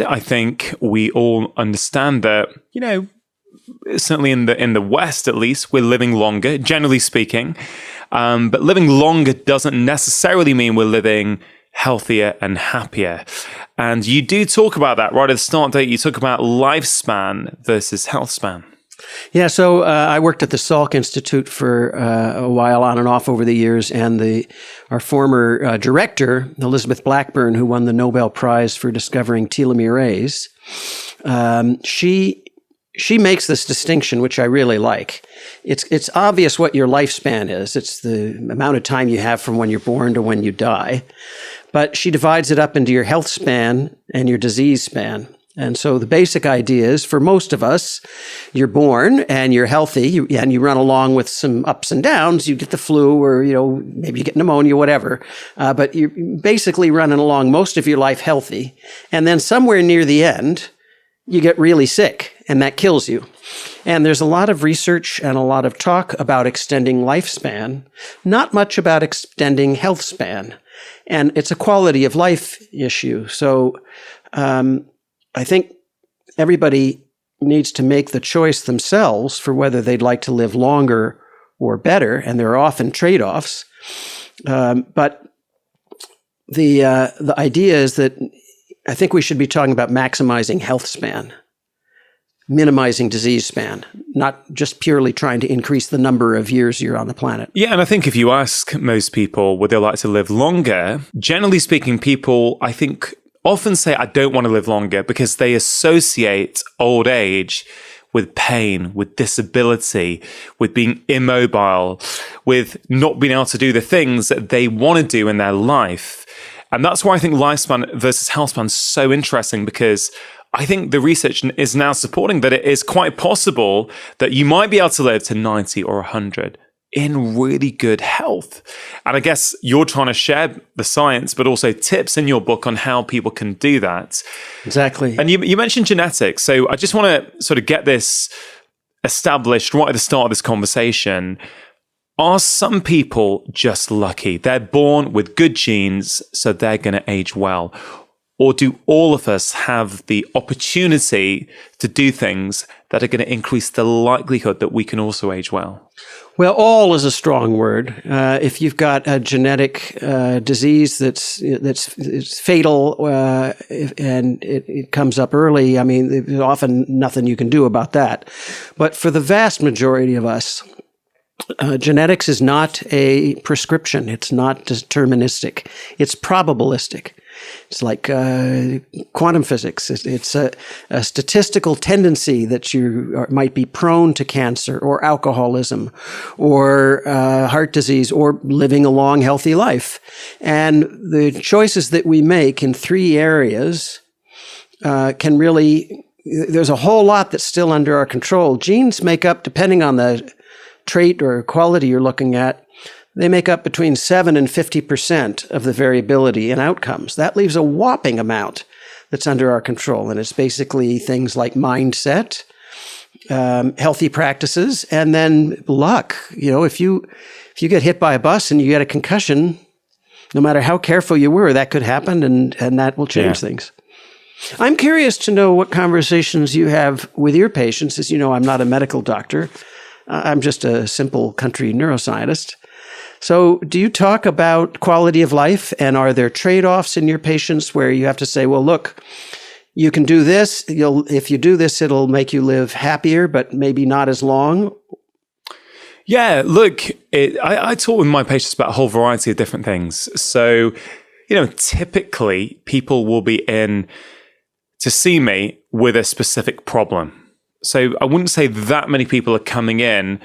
I think we all understand that, certainly in the West, at least, we're living longer, generally speaking. But living longer doesn't necessarily mean we're living healthier and happier. And you do talk about that right at the start, don't you? You talk about lifespan versus healthspan. Yeah, so I worked at the Salk Institute for a while, on and off over the years, and our former director, Elizabeth Blackburn, who won the Nobel Prize for discovering telomerase, she makes this distinction, which I really like. It's obvious what your lifespan is. It's the amount of time you have from when you're born to when you die. But she divides it up into your health span and your disease span. And so the basic idea is, for most of us, you're born and you're healthy, and you run along with some ups and downs. You get the flu, or maybe you get pneumonia, whatever. But you're basically running along most of your life healthy. And then somewhere near the end, you get really sick, and that kills you. And there's a lot of research and a lot of talk about extending lifespan, not much about extending health span. And it's a quality of life issue. So I think everybody needs to make the choice themselves for whether they'd like to live longer or better, and there are often trade-offs. But the idea is that I think we should be talking about maximizing health span, minimizing disease span, not just purely trying to increase the number of years you're on the planet. Yeah, and I think if you ask most people, would they like to live longer? Generally speaking, people, I think, often say, I don't want to live longer, because they associate old age with pain, with disability, with being immobile, with not being able to do the things that they want to do in their life. And that's why I think lifespan versus healthspan is so interesting, because I think the research is now supporting that it is quite possible that you might be able to live to 90 or 100 in really good health. And I guess you're trying to share the science, but also tips in your book on how people can do that. Exactly. And you mentioned genetics. So I just want to sort of get this established right at the start of this conversation. Are some people just lucky? They're born with good genes, so they're going to age well. Or do all of us have the opportunity to do things that are going to increase the likelihood that we can also age well? Well, all is a strong word. If you've got a genetic disease that's fatal and it comes up early, I mean, there's often nothing you can do about that. But for the vast majority of us, genetics is not a prescription. It's not deterministic. It's probabilistic. It's like quantum physics. It's a statistical tendency that you might be prone to cancer or alcoholism or heart disease or living a long, healthy life. And the choices that we make in three areas can really, there's a whole lot that's still under our control. Genes make up, depending on the trait or quality you're looking at, they make up between 7 and 50% of the variability in outcomes. That leaves a whopping amount that's under our control. And it's basically things like mindset, healthy practices, and then luck. If you get hit by a bus and you get a concussion, no matter how careful you were, that could happen, and that will change things. I'm curious to know what conversations you have with your patients. As you know, I'm not a medical doctor. I'm just a simple country neuroscientist. So do you talk about quality of life, and are there trade-offs in your patients where you have to say, well, look, you can do this. If you do this, it'll make you live happier, but maybe not as long? Yeah, look, I talk with my patients about a whole variety of different things. So, typically people will be in to see me with a specific problem. So I wouldn't say that many people are coming in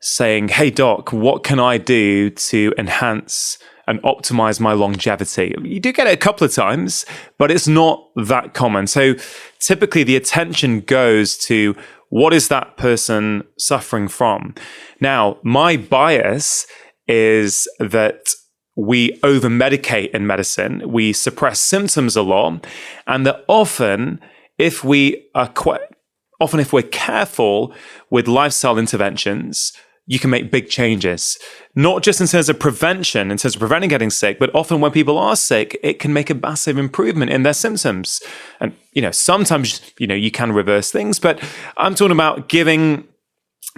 saying, hey, doc, what can I do to enhance and optimize my longevity? You do get it a couple of times, but it's not that common. So typically the attention goes to what is that person suffering from? Now, my bias is that we over-medicate in medicine. We suppress symptoms a lot, and that often if we're careful with lifestyle interventions, you can make big changes, not just in terms of prevention, in terms of preventing getting sick, but often when people are sick, it can make a massive improvement in their symptoms. And, sometimes, you can reverse things, but I'm talking about giving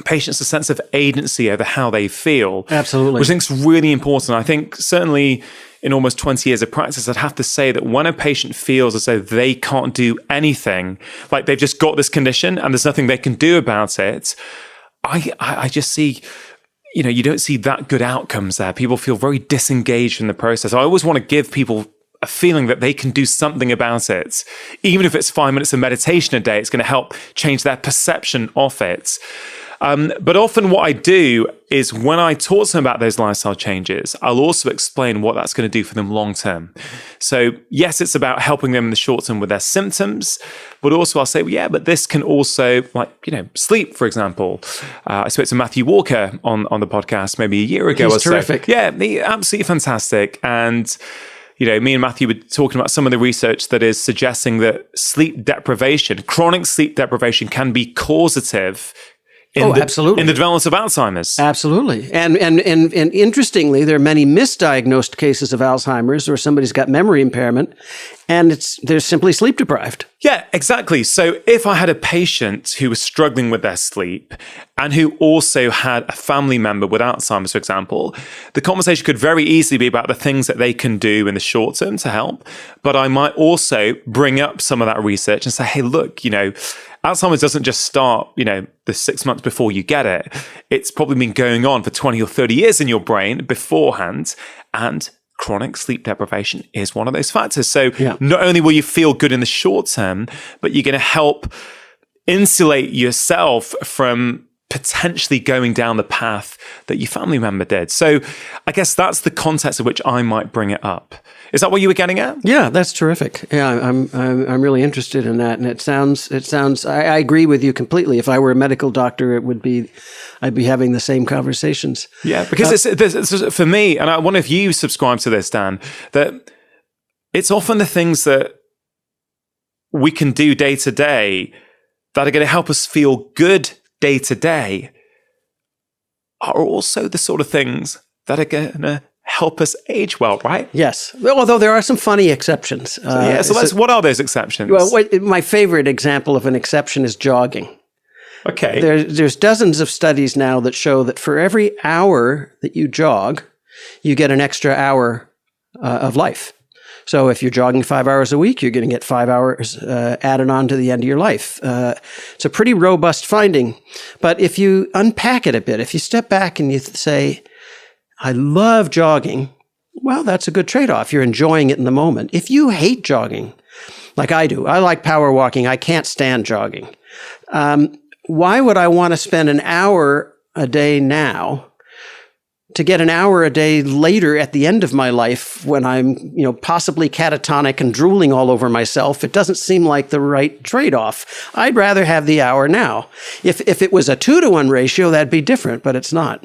patients a sense of agency over how they feel. Absolutely. Which I think is really important. I think certainly in almost 20 years of practice, I'd have to say that when a patient feels as though they can't do anything, like they've just got this condition and there's nothing they can do about it, I just see, you don't see that good outcomes there. People feel very disengaged from the process. I always want to give people a feeling that they can do something about it. Even if it's 5 minutes of meditation a day, it's going to help change their perception of it. But often what I do is when I talk to them about those lifestyle changes, I'll also explain what that's going to do for them long term. So yes, it's about helping them in the short term with their symptoms, but also I'll say, well, yeah, but this can also, sleep, for example. I spoke to Matthew Walker on the podcast maybe a year ago. He's terrific. So. Yeah, absolutely fantastic. And me and Matthew were talking about some of the research that is suggesting that sleep deprivation, chronic sleep deprivation, can be causative absolutely. In the development of Alzheimer's. Absolutely. And interestingly, there are many misdiagnosed cases of Alzheimer's where somebody's got memory impairment and they're simply sleep deprived. Yeah, exactly. So if I had a patient who was struggling with their sleep and who also had a family member with Alzheimer's, for example, the conversation could very easily be about the things that they can do in the short term to help. But I might also bring up some of that research and say, hey, look, Alzheimer's doesn't just start, the 6 months before you get it. It's probably been going on for 20 or 30 years in your brain beforehand. And chronic sleep deprivation is one of those factors. So Not only will you feel good in the short term, but you're going to help insulate yourself from potentially going down the path that your family member did. So I guess that's the context of which I might bring it up. Is that what you were getting at? Yeah, that's terrific. Yeah, I'm really interested in that, and it sounds. I agree with you completely. If I were a medical doctor, I'd be having the same conversations. Yeah, because it's for me, and I wonder if you subscribe to this, Dan, that it's often the things that we can do day to day that are going to help us feel good day to day are also the sort of things that are going to help us age well, right? Yes. Although there are some funny exceptions. What are those exceptions? Well, my favorite example of an exception is jogging. Okay. There's dozens of studies now that show that for every hour that you jog, you get an extra hour of life. So if you're jogging 5 hours a week, you're going to get 5 hours added on to the end of your life. It's a pretty robust finding. But if you unpack it a bit, if you step back and you say, I love jogging, well, that's a good trade-off. You're enjoying it in the moment. If you hate jogging, like I do, I like power walking. I can't stand jogging. Why would I want to spend an hour a day now to get an hour a day later at the end of my life when I'm, possibly catatonic and drooling all over myself? It doesn't seem like the right trade-off. I'd rather have the hour now. If it was a 2-to-1 ratio, that'd be different, but it's not.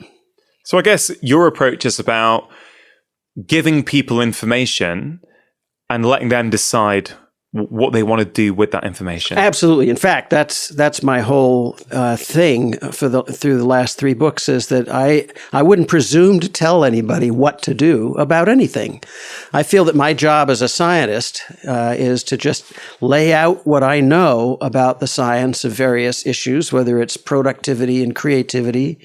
So I guess your approach is about giving people information and letting them decide what they want to do with that information. Absolutely. In fact, that's my whole thing through the last 3 books is that I wouldn't presume to tell anybody what to do about anything. I feel that my job as a scientist is to just lay out what I know about the science of various issues, whether it's productivity and creativity,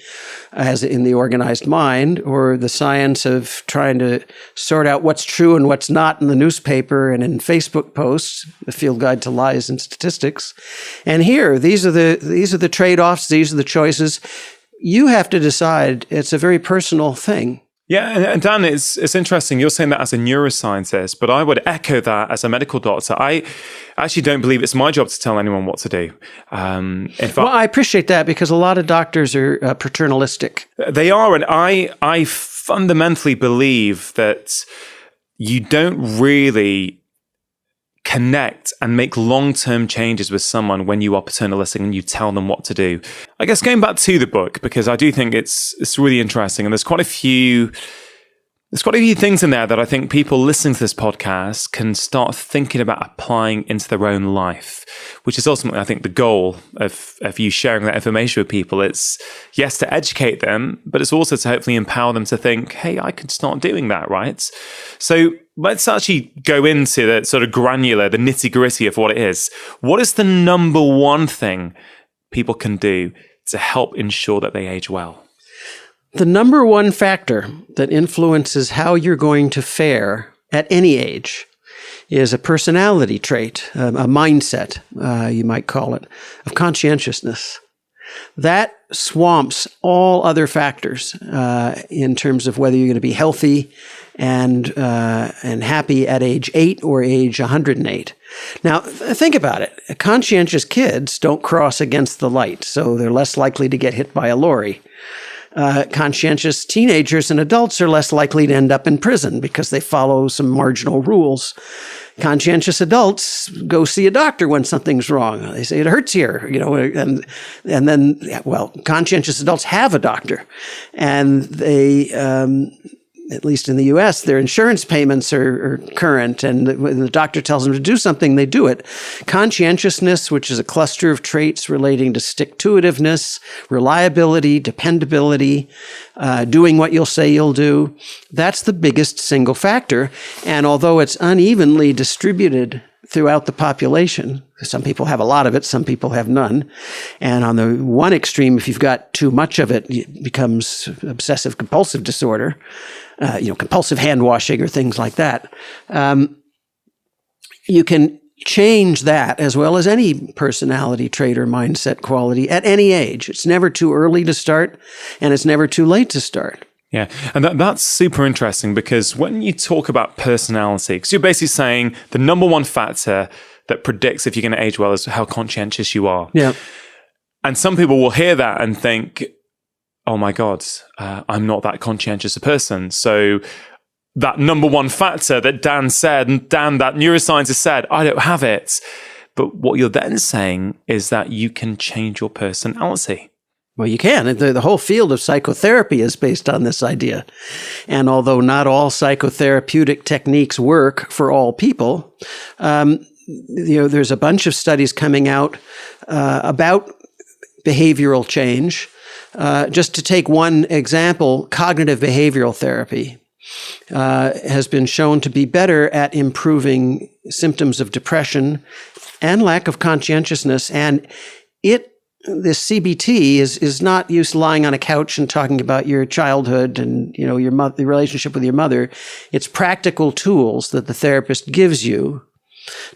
as in the organized mind, or the science of trying to sort out what's true and what's not in the newspaper and in Facebook posts, the Field Guide to Lies and Statistics. And here, these are the trade-offs, these are the choices. You have to decide. It's a very personal thing. Yeah, and Dan, it's interesting. You're saying that as a neuroscientist, but I would echo that as a medical doctor. I actually don't believe it's my job to tell anyone what to do. In fact, well, I appreciate that because a lot of doctors are paternalistic. They are, and I fundamentally believe that you don't really connect and make long-term changes with someone when you are paternalistic and you tell them what to do. I guess going back to the book, because I do think it's really interesting, and there's quite a few There's quite a few things in there that I think people listening to this podcast can start thinking about applying into their own life, which is ultimately, I think, the goal of you sharing that information with people. It's, yes, to educate them, but it's also to hopefully empower them to think, hey, I could start doing that, right? So let's actually go into the sort of granular, the nitty-gritty of what it is. What is the number one thing people can do to help ensure that they age well? The number one factor that influences how you're going to fare at any age is a personality trait, a mindset, you might call it, of conscientiousness. That swamps all other factors in terms of whether you're going to be healthy and happy at age 8 or age 108. Now, think about it. Conscientious kids don't cross against the light, so they're less likely to get hit by a lorry. Conscientious teenagers and adults are less likely to end up in prison because they follow some marginal rules. Conscientious adults go see a doctor when something's wrong. They say it hurts here, and then, conscientious adults have a doctor, and they, at least in the U.S., their insurance payments are current, and when the doctor tells them to do something, they do it. Conscientiousness, which is a cluster of traits relating to stick-to-itiveness, reliability, dependability, doing what you'll say you'll do, that's the biggest single factor. And although it's unevenly distributed throughout the population, some people have a lot of it, some people have none. And on the one extreme, if you've got too much of it, it becomes obsessive-compulsive disorder. Compulsive hand washing or things like that. You can change that as well as any personality trait or mindset quality at any age. It's never too early to start, and it's never too late to start. Yeah, and that's super interesting because when you talk about personality, because you're basically saying the number one factor that predicts if you're going to age well is how conscientious you are. Yeah. And some people will hear that and think, oh my God, I'm not that conscientious a person. So that number one factor that Dan said, and Dan, that neuroscientist said, I don't have it. But what you're then saying is that you can change your personality. Well, you can. The whole field of psychotherapy is based on this idea. And although not all psychotherapeutic techniques work for all people, there's a bunch of studies coming out about behavioral change. Just to take one example, cognitive behavioral therapy has been shown to be better at improving symptoms of depression and lack of conscientiousness. And this CBT is not used lying on a couch and talking about your childhood and the relationship with your mother. It's practical tools that the therapist gives you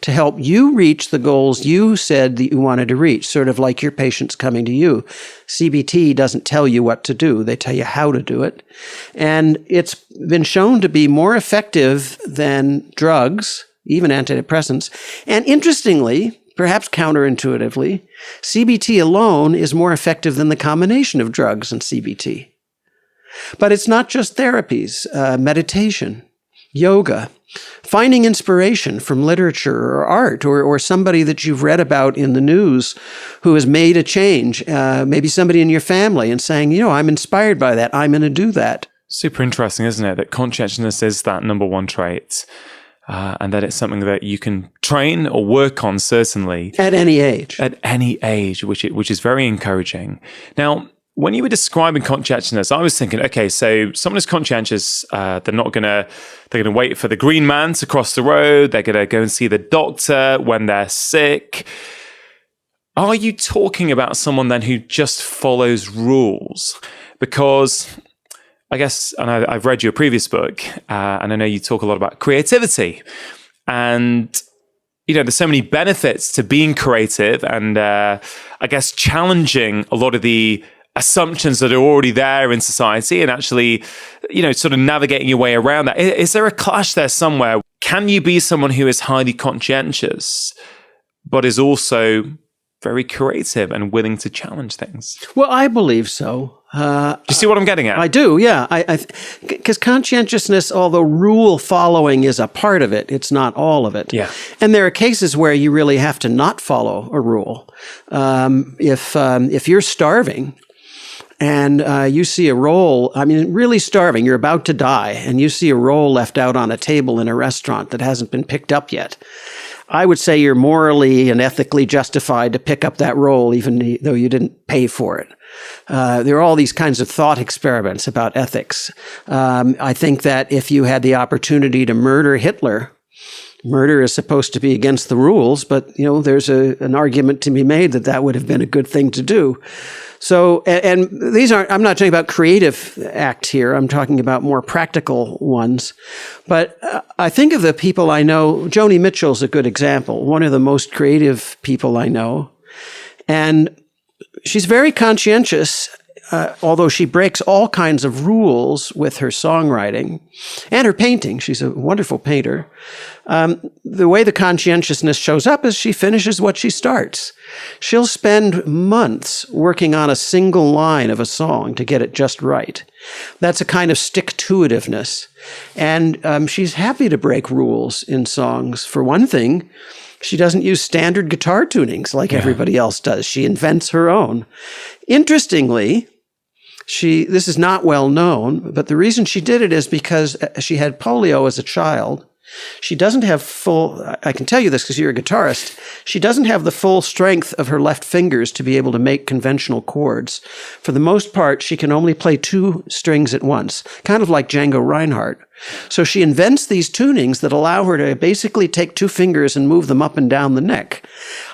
to help you reach the goals you said that you wanted to reach, sort of like your patients coming to you. CBT doesn't tell you what to do. They tell you how to do it. And it's been shown to be more effective than drugs, even antidepressants. And interestingly, perhaps counterintuitively, CBT alone is more effective than the combination of drugs and CBT. But it's not just therapies, meditation, yoga, finding inspiration from literature or art or somebody that you've read about in the news who has made a change, maybe somebody in your family, and saying, I'm inspired by that. I'm going to do that. Super interesting, isn't it? That conscientiousness is that number one trait. And that it's something that you can train or work on, certainly. At any age. At any age, which is very encouraging. Now, when you were describing conscientiousness, I was thinking, okay, so someone who's conscientious, they're going to wait for the green man to cross the road. They're going to go and see the doctor when they're sick. Are you talking about someone then who just follows rules? Because I guess, and I've read your previous book, and I know you talk a lot about creativity. And, there's so many benefits to being creative and, I guess, challenging a lot of the assumptions that are already there in society and actually, sort of navigating your way around that. Is there a clash there somewhere? Can you be someone who is highly conscientious, but is also very creative and willing to challenge things? Well, I believe so. Do you see what I'm getting at? I do, yeah. Because conscientiousness, although rule following is a part of it, it's not all of it. Yeah. And there are cases where you really have to not follow a rule. If you're starving and you see a roll, I mean, really starving, you're about to die, and you see a roll left out on a table in a restaurant that hasn't been picked up yet, I would say you're morally and ethically justified to pick up that roll, even though you didn't pay for it. There are all these kinds of thought experiments about ethics. I think that if you had the opportunity to murder Hitler, murder is supposed to be against the rules, but there's an argument to be made that that would have been a good thing to do. So, and these aren't, I'm not talking about creative acts here. I'm talking about more practical ones. But I think of the people I know, Joni Mitchell's a good example, one of the most creative people I know. And she's very conscientious, although she breaks all kinds of rules with her songwriting and her painting. She's a wonderful painter. The way the conscientiousness shows up is she finishes what she starts. She'll spend months working on a single line of a song to get it just right. That's a kind of stick-to-itiveness. And she's happy to break rules in songs. For one thing, she doesn't use standard guitar tunings like everybody else does. She invents her own. Interestingly, this is not well known, but the reason she did it is because she had polio as a child. She doesn't have I can tell you this because you're a guitarist, she doesn't have the full strength of her left fingers to be able to make conventional chords. For the most part, she can only play 2 strings at once, kind of like Django Reinhardt. So she invents these tunings that allow her to basically take 2 fingers and move them up and down the neck.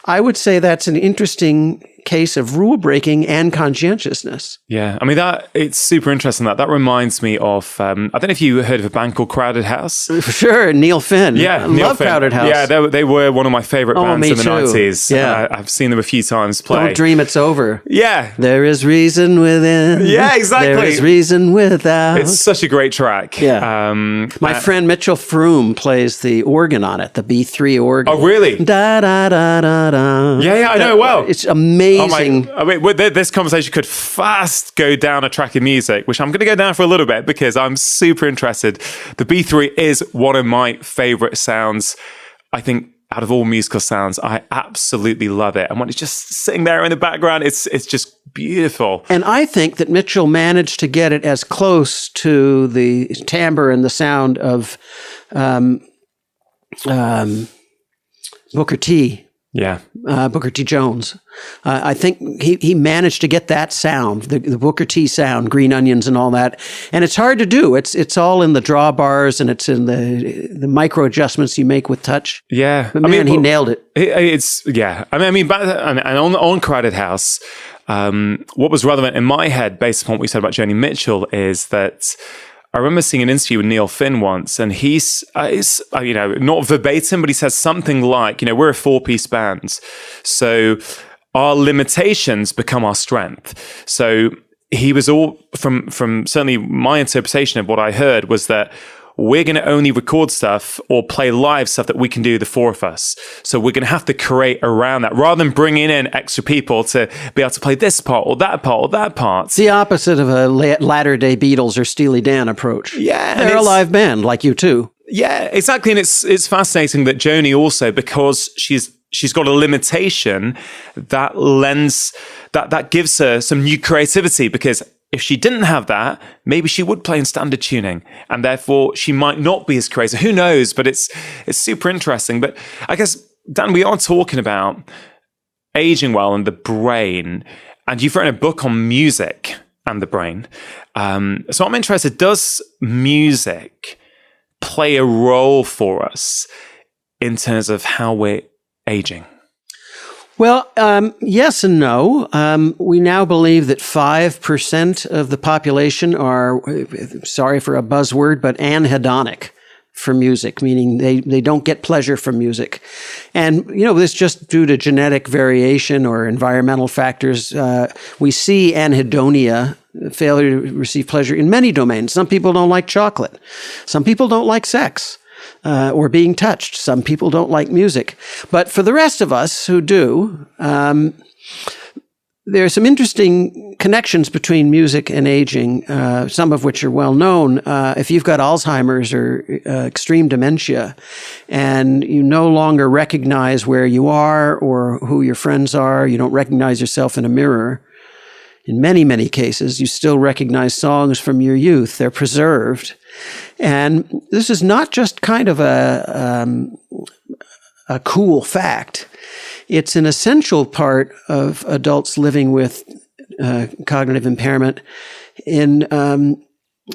I would say that's an interesting case of rule breaking and conscientiousness. Yeah, I mean, it's super interesting. That reminds me of, I don't know if you heard of a band called Crowded House. Sure, Neil Finn. Yeah, I love Crowded House. Yeah, they were one of my favorite bands in the 90s. Yeah. I've seen them a few times play. Don't dream it's over. Yeah. There is reason within. Yeah, exactly. There is reason without. It's such a great track. Yeah. My friend Mitchell Froome plays the organ on it, the B3 organ. Oh, really? Da da da da da. Yeah, I know it well. It's amazing. I mean, this conversation could fast go down a track of music, which I'm going to go down for a little bit because I'm super interested. The B3 is one of my favorite sounds. I think out of all musical sounds, I absolutely love it. And when it's just sitting there in the background, it's just beautiful. And I think that Mitchell managed to get it as close to the timbre and the sound of Booker T. Yeah. Booker T. Jones. I think he managed to get that sound, the Booker T sound, Green Onions and all that. And it's hard to do. It's all in the drawbars and it's in the micro adjustments you make with touch. Yeah. But man, he nailed it. I mean, back and on Crowded House, what was relevant in my head based upon what we said about Joni Mitchell is that I remember seeing an interview with Neil Finn once, and he's not verbatim, but he says something like, we're a 4-piece band, so our limitations become our strength. So he was all from certainly my interpretation of what I heard was that we're going to only record stuff or play live stuff that we can do, the 4 of us. So we're going to have to create around that rather than bringing in extra people to be able to play this part or that part or that part. It's the opposite of a latter-day Beatles or Steely Dan approach. Yeah. They're a live band like you too. Yeah, exactly. And it's fascinating that Joni also, because she's got a limitation that that gives her some new creativity, because if she didn't have that, maybe she would play in standard tuning and therefore she might not be as creative. Who knows? But it's super interesting. But I guess, Dan, we are talking about aging well and the brain, and you've written a book on music and the brain. So I'm interested, does music play a role for us in terms of how we're aging? Well, yes and no. We now believe that 5% of the population are, sorry for a buzzword, but anhedonic for music, meaning they don't get pleasure from music. And, this just due to genetic variation or environmental factors. We see anhedonia, failure to receive pleasure, in many domains. Some people don't like chocolate. Some people don't like sex. Or being touched. Some people don't like music. But for the rest of us who do, there are some interesting connections between music and aging, some of which are well known. If you've got Alzheimer's or extreme dementia, and you no longer recognize where you are or who your friends are, you don't recognize yourself in a mirror, In many, many cases, you still recognize songs from your youth. They're preserved. And this is not just kind of a cool fact. It's an essential part of adults living with cognitive impairment in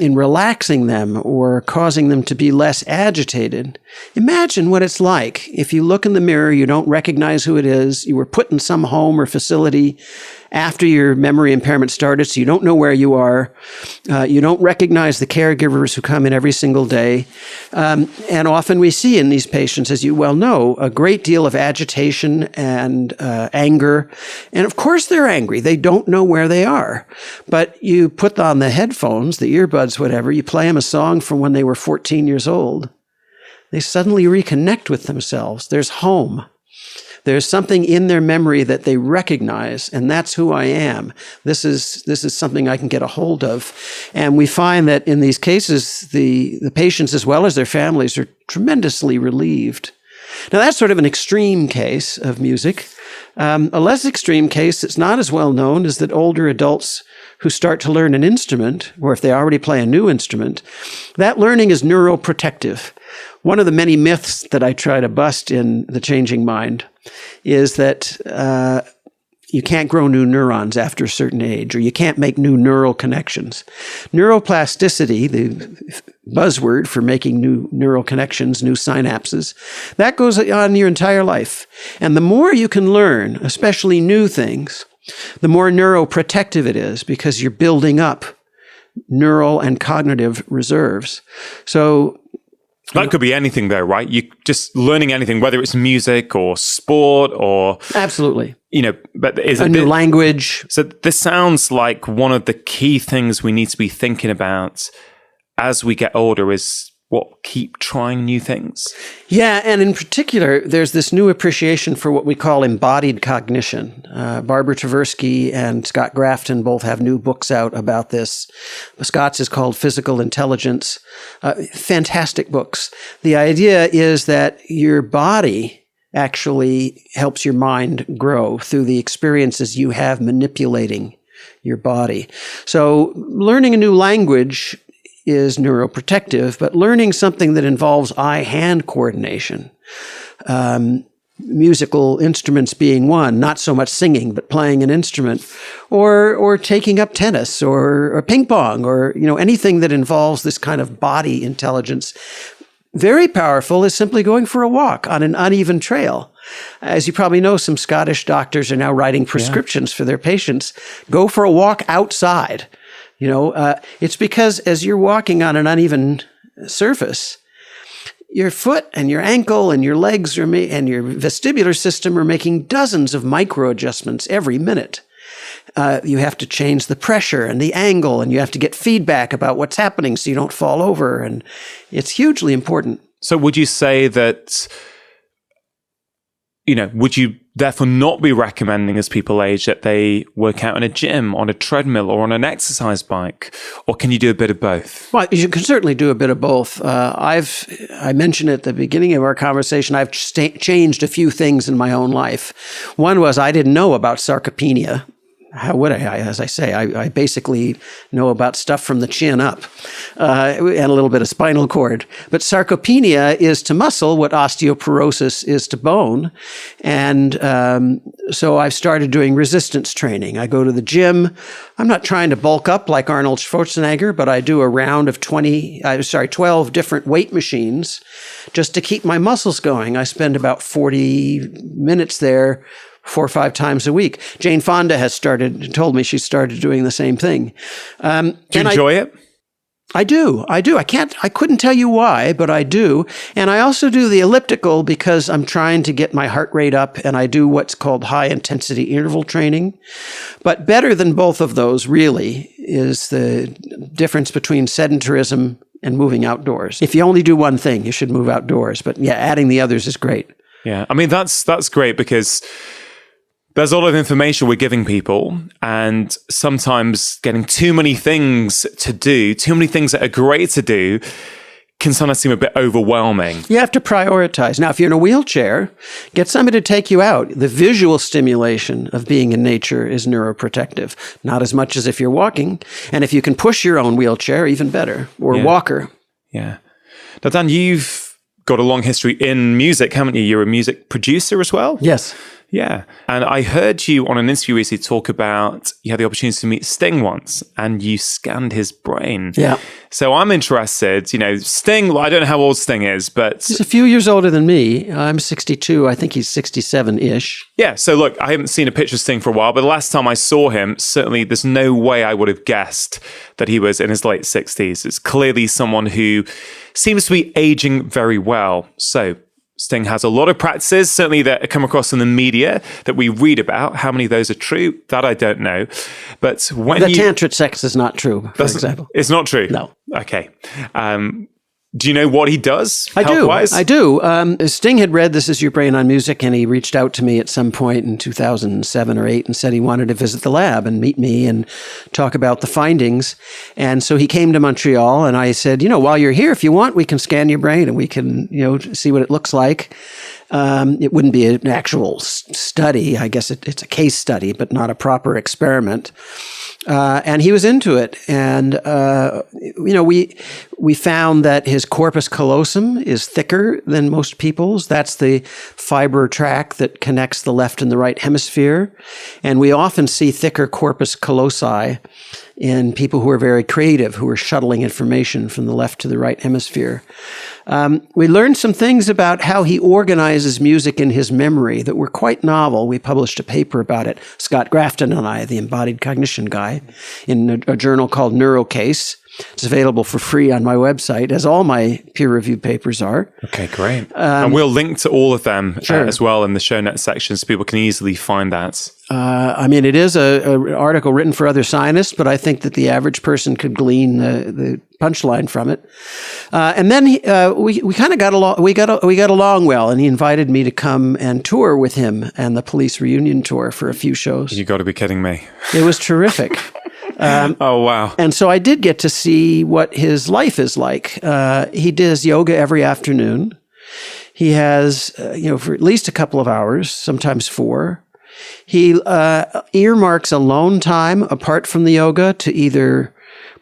relaxing them or causing them to be less agitated. Imagine what it's like if you look in the mirror, you don't recognize who it is, you were put in some home or facility after your memory impairment started, so you don't know where you are. You don't recognize the caregivers who come in every single day. And often we see in these patients, as you well know, a great deal of agitation and anger. And of course they're angry. They don't know where they are. But you put on the headphones, the earbuds, whatever, you play them a song from when they were 14 years old. They suddenly reconnect with themselves. There's home. There's something in their memory that they recognize, and that's who I am. This is something I can get a hold of. And we find that in these cases, the patients as well as their families are tremendously relieved. Now, that's sort of an extreme case of music. A less extreme case that's not as well known is that older adults who start to learn an instrument, or if they already play a new instrument, that learning is neuroprotective. One of the many myths that I try to bust in The Changing Mind is that you can't grow new neurons after a certain age, or you can't make new neural connections. Neuroplasticity, the buzzword for making new neural connections, new synapses, that goes on your entire life. And the more you can learn, especially new things, the more neuroprotective it is, because you're building up neural and cognitive reserves. So that could be anything though, right? You just learning anything, whether it's music or sport or absolutely, but is a new language. So this sounds like one of the key things we need to be thinking about as we get older is keep trying new things. Yeah, and in particular, there's this new appreciation for what we call embodied cognition. Barbara Tversky and Scott Grafton both have new books out about this. Scott's is called Physical Intelligence. Fantastic books. The idea is that your body actually helps your mind grow through the experiences you have manipulating your body. So learning a new language is neuroprotective, but learning something that involves eye-hand coordination, musical instruments being one, not so much singing, but playing an instrument, or taking up tennis or ping pong, or anything that involves this kind of body intelligence. Very powerful is simply going for a walk on an uneven trail. As you probably know, some Scottish doctors are now writing prescriptions for their patients. Go for a walk outside. It's because as you're walking on an uneven surface, your foot and your ankle and your legs and your vestibular system are making dozens of micro adjustments every minute. You have to change the pressure and the angle, and you have to get feedback about what's happening so you don't fall over. And it's hugely important. So would you say that, would you therefore not be recommending as people age that they work out in a gym, on a treadmill, or on an exercise bike? Or can you do a bit of both? Well, you can certainly do a bit of both. I mentioned at the beginning of our conversation, I've changed a few things in my own life. One was I didn't know about sarcopenia. How would I? As I say, I basically know about stuff from the chin up and a little bit of spinal cord. But sarcopenia is to muscle what osteoporosis is to bone. And so I've started doing resistance training. I go to the gym. I'm not trying to bulk up like Arnold Schwarzenegger, but I do a round of 12 different weight machines just to keep my muscles going. I spend about 40 minutes there 4 or 5 times a week. Jane Fonda has told me she started doing the same thing. Do you enjoy it? I do. I couldn't tell you why, but I do. And I also do the elliptical because I'm trying to get my heart rate up, and I do what's called high intensity interval training. But better than both of those really is the difference between sedentarism and moving outdoors. If you only do one thing, you should move outdoors. But yeah, adding the others is great. Yeah. I mean, that's great because there's a lot of information we're giving people, and sometimes getting too many things to do, too many things that are great to do, can sometimes seem a bit overwhelming. You have to prioritize. Now, if you're in a wheelchair, get somebody to take you out. The visual stimulation of being in nature is neuroprotective, not as much as if you're walking. And if you can push your own wheelchair, even better, or walker. Yeah. Now, Dan, you've got a long history in music, haven't you? You're a music producer as well? Yes. Yeah. And I heard you on an interview recently talk about you had the opportunity to meet Sting once and you scanned his brain. Yeah. So I'm interested, Sting, well, I don't know how old Sting is, but... He's a few years older than me. I'm 62. I think he's 67-ish. Yeah. So look, I haven't seen a picture of Sting for a while, but the last time I saw him, certainly there's no way I would have guessed that he was in his late 60s. It's clearly someone who seems to be aging very well. So Sting has a lot of practices, certainly that come across in the media that we read about. How many of those are true? That I don't know. But when the tantric sex is not true, for example. It's not true? No. Okay. Do you know what he does I health-wise? I do. Sting had read This Is Your Brain on Music, and he reached out to me at some point in 2007 or 8 and said he wanted to visit the lab and meet me and talk about the findings. And so he came to Montreal, and I said, while you're here, if you want, we can scan your brain and we can, see what it looks like. It wouldn't be an actual study. I guess it's a case study, but not a proper experiment. And he was into it. And, we found that his corpus callosum is thicker than most people's. That's the fiber track that connects the left and the right hemisphere. And we often see thicker corpus callosi in people who are very creative, who are shuttling information from the left to the right hemisphere. We learned some things about how he organizes music in his memory that were quite novel. We published a paper about it, Scott Grafton and I, the embodied cognition guy, in a journal called Neurocase. It's available for free on my website, as all my peer-reviewed papers are. Okay, great. And we'll link to all of them as well in the show notes section so people can easily find that. It is an article written for other scientists, but I think that the average person could glean the punchline from it. And then we kind of got along. We got along well, and he invited me to come and tour with him and the Police reunion tour for a few shows. You got to be kidding me! It was terrific. Oh, wow. And so I did get to see what his life is like. He does yoga every afternoon. He has, for at least a couple of hours, sometimes 4. He earmarks alone time apart from the yoga to either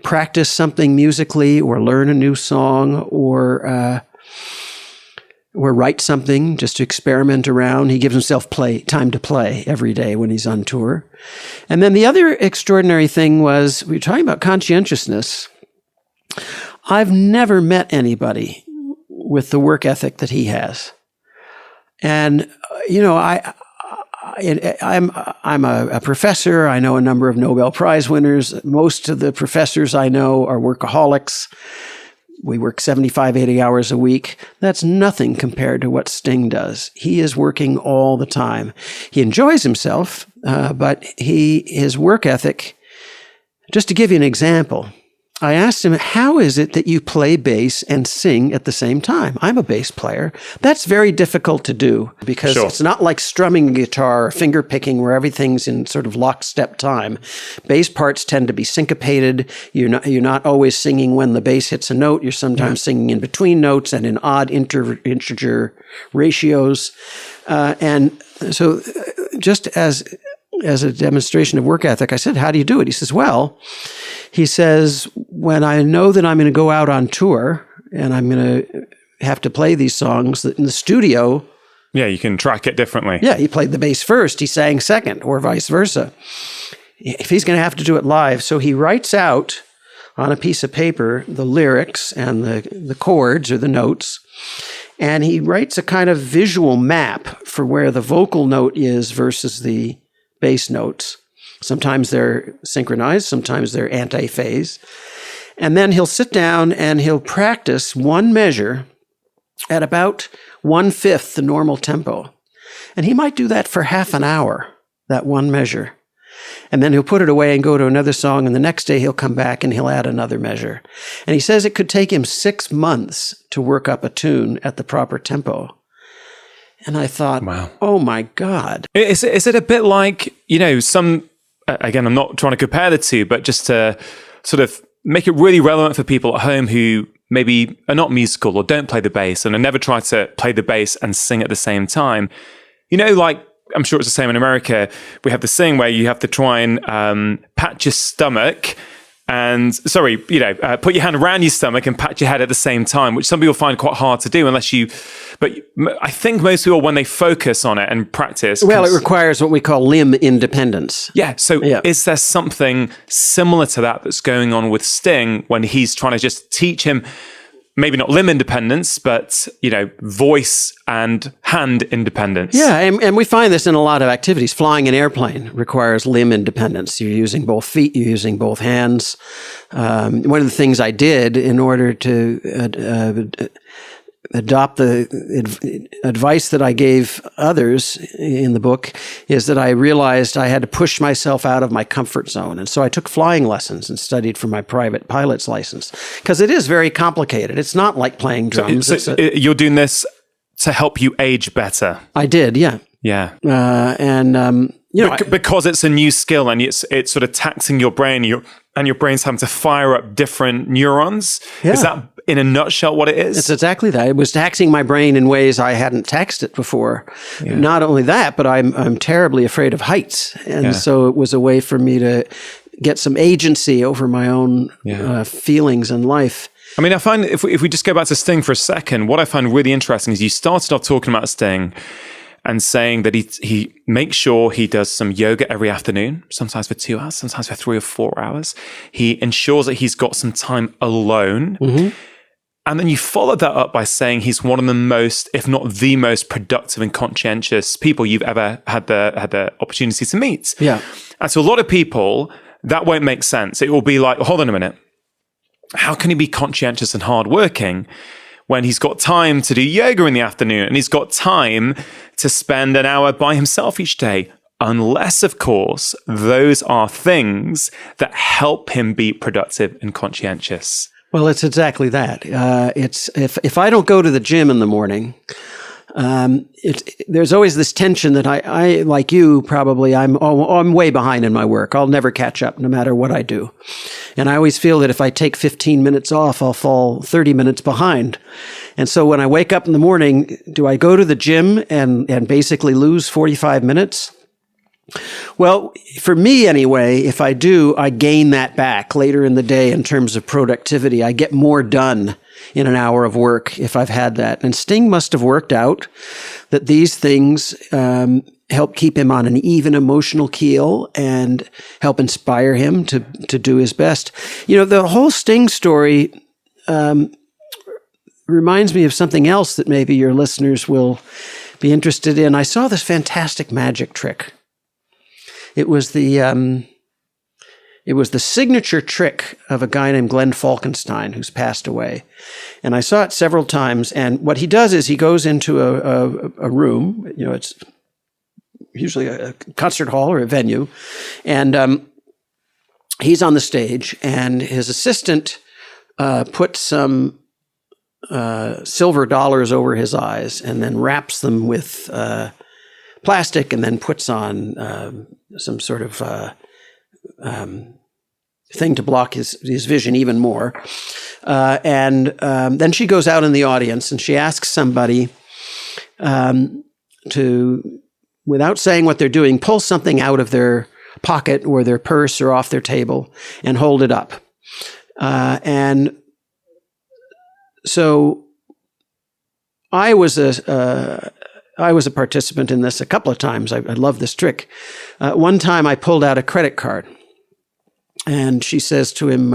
practice something musically or learn a new song or write something just to experiment around. He gives himself time to play every day when he's on tour. And then the other extraordinary thing was, we were talking about conscientiousness. I've never met anybody with the work ethic that he has. And, I'm a professor. I know a number of Nobel Prize winners. Most of the professors I know are workaholics. We work 75, 80 hours a week. That's nothing compared to what Sting does. He is working all the time. He enjoys himself, but his work ethic, just to give you an example, I asked him, how is it that you play bass and sing at the same time? I'm a bass player. That's very difficult to do because It's not like strumming a guitar or finger picking where everything's in sort of lockstep time. Bass parts tend to be syncopated. You're not always singing when the bass hits a note. You're sometimes singing in between notes and in odd integer ratios. And so just as a demonstration of work ethic, I said, how do you do it? He says, when I know that I'm going to go out on tour and I'm going to have to play these songs in the studio. Yeah, you can track it differently. Yeah, he played the bass first, he sang second, or vice versa. If he's going to have to do it live, so he writes out on a piece of paper the lyrics and the chords or the notes, and he writes a kind of visual map for where the vocal note is versus the bass notes. Sometimes they're synchronized, sometimes they're anti-phase. And then he'll sit down and he'll practice one measure at about 1/5 the normal tempo. And he might do that for half an hour, that one measure. And then he'll put it away and go to another song, and the next day he'll come back and he'll add another measure. And he says it could take him 6 months to work up a tune at the proper tempo. And I thought, wow. Oh my God. Is it a bit like, again, I'm not trying to compare the two, but just to sort of make it really relevant for people at home who maybe are not musical or don't play the bass and have never tried to play the bass and sing at the same time, like, I'm sure it's the same in America, we have this thing where you have to try and pat your stomach and, put your hand around your stomach and pat your head at the same time, which some people find quite hard to do but I think most people, when they focus on it and practice... Well, it requires what we call limb independence. Yeah, so is there something similar to that that's going on with Sting when he's trying to just teach him... maybe not limb independence, but, voice and hand independence. Yeah, and we find this in a lot of activities. Flying an airplane requires limb independence. You're using both feet, you're using both hands. One of the things I did in order to adopt the advice that I gave others in the book is that I realized I had to push myself out of my comfort zone. And so I took flying lessons and studied for my private pilot's license, because it is very complicated. It's not like playing drums. So you're doing this to help you age better. I did, yeah. Yeah. Because it's a new skill and it's sort of taxing your brain and your brain's having to fire up different neurons. Yeah. Is that, in a nutshell, what it is? It's exactly that. It was taxing my brain in ways I hadn't taxed it before. Yeah. Not only that, but I'm terribly afraid of heights. And so it was a way for me to get some agency over my own feelings in life. I mean, I find if we just go back to Sting for a second, what I find really interesting is you started off talking about Sting and saying that he makes sure he does some yoga every afternoon, sometimes for 2 hours, sometimes for 3 or 4 hours. He ensures that he's got some time alone. Mm-hmm. And then you followed that up by saying he's one of the most, if not the most productive and conscientious people you've ever had the opportunity to meet. Yeah. And so a lot of people, that won't make sense. It will be like, hold on a minute. How can he be conscientious and hardworking when he's got time to do yoga in the afternoon and he's got time to spend an hour by himself each day? Unless, of course, those are things that help him be productive and conscientious. Well, it's exactly that. It's if I don't go to the gym in the morning, there's always this tension that I like you probably, I'm way behind in my work. I'll never catch up no matter what I do. And I always feel that if I take 15 minutes off, I'll fall 30 minutes behind. And so when I wake up in the morning, do I go to the gym and basically lose 45 minutes? Well, for me anyway, if I do, I gain that back later in the day in terms of productivity. I get more done in an hour of work if I've had that. And Sting must have worked out that these things help keep him on an even emotional keel and help inspire him to do his best. The whole Sting story reminds me of something else that maybe your listeners will be interested in. I saw this fantastic magic trick. It was the signature trick of a guy named Glenn Falkenstein, who's passed away. And I saw it several times. And what he does is he goes into a room, it's usually a concert hall or a venue. And he's on the stage, and his assistant puts some silver dollars over his eyes and then wraps them with plastic and then puts on some sort of thing to block his vision even more. And then she goes out in the audience and she asks somebody to, without saying what they're doing, pull something out of their pocket or their purse or off their table and hold it up. And so I was a participant in this a couple of times. I love this trick. One time I pulled out a credit card, and she says to him,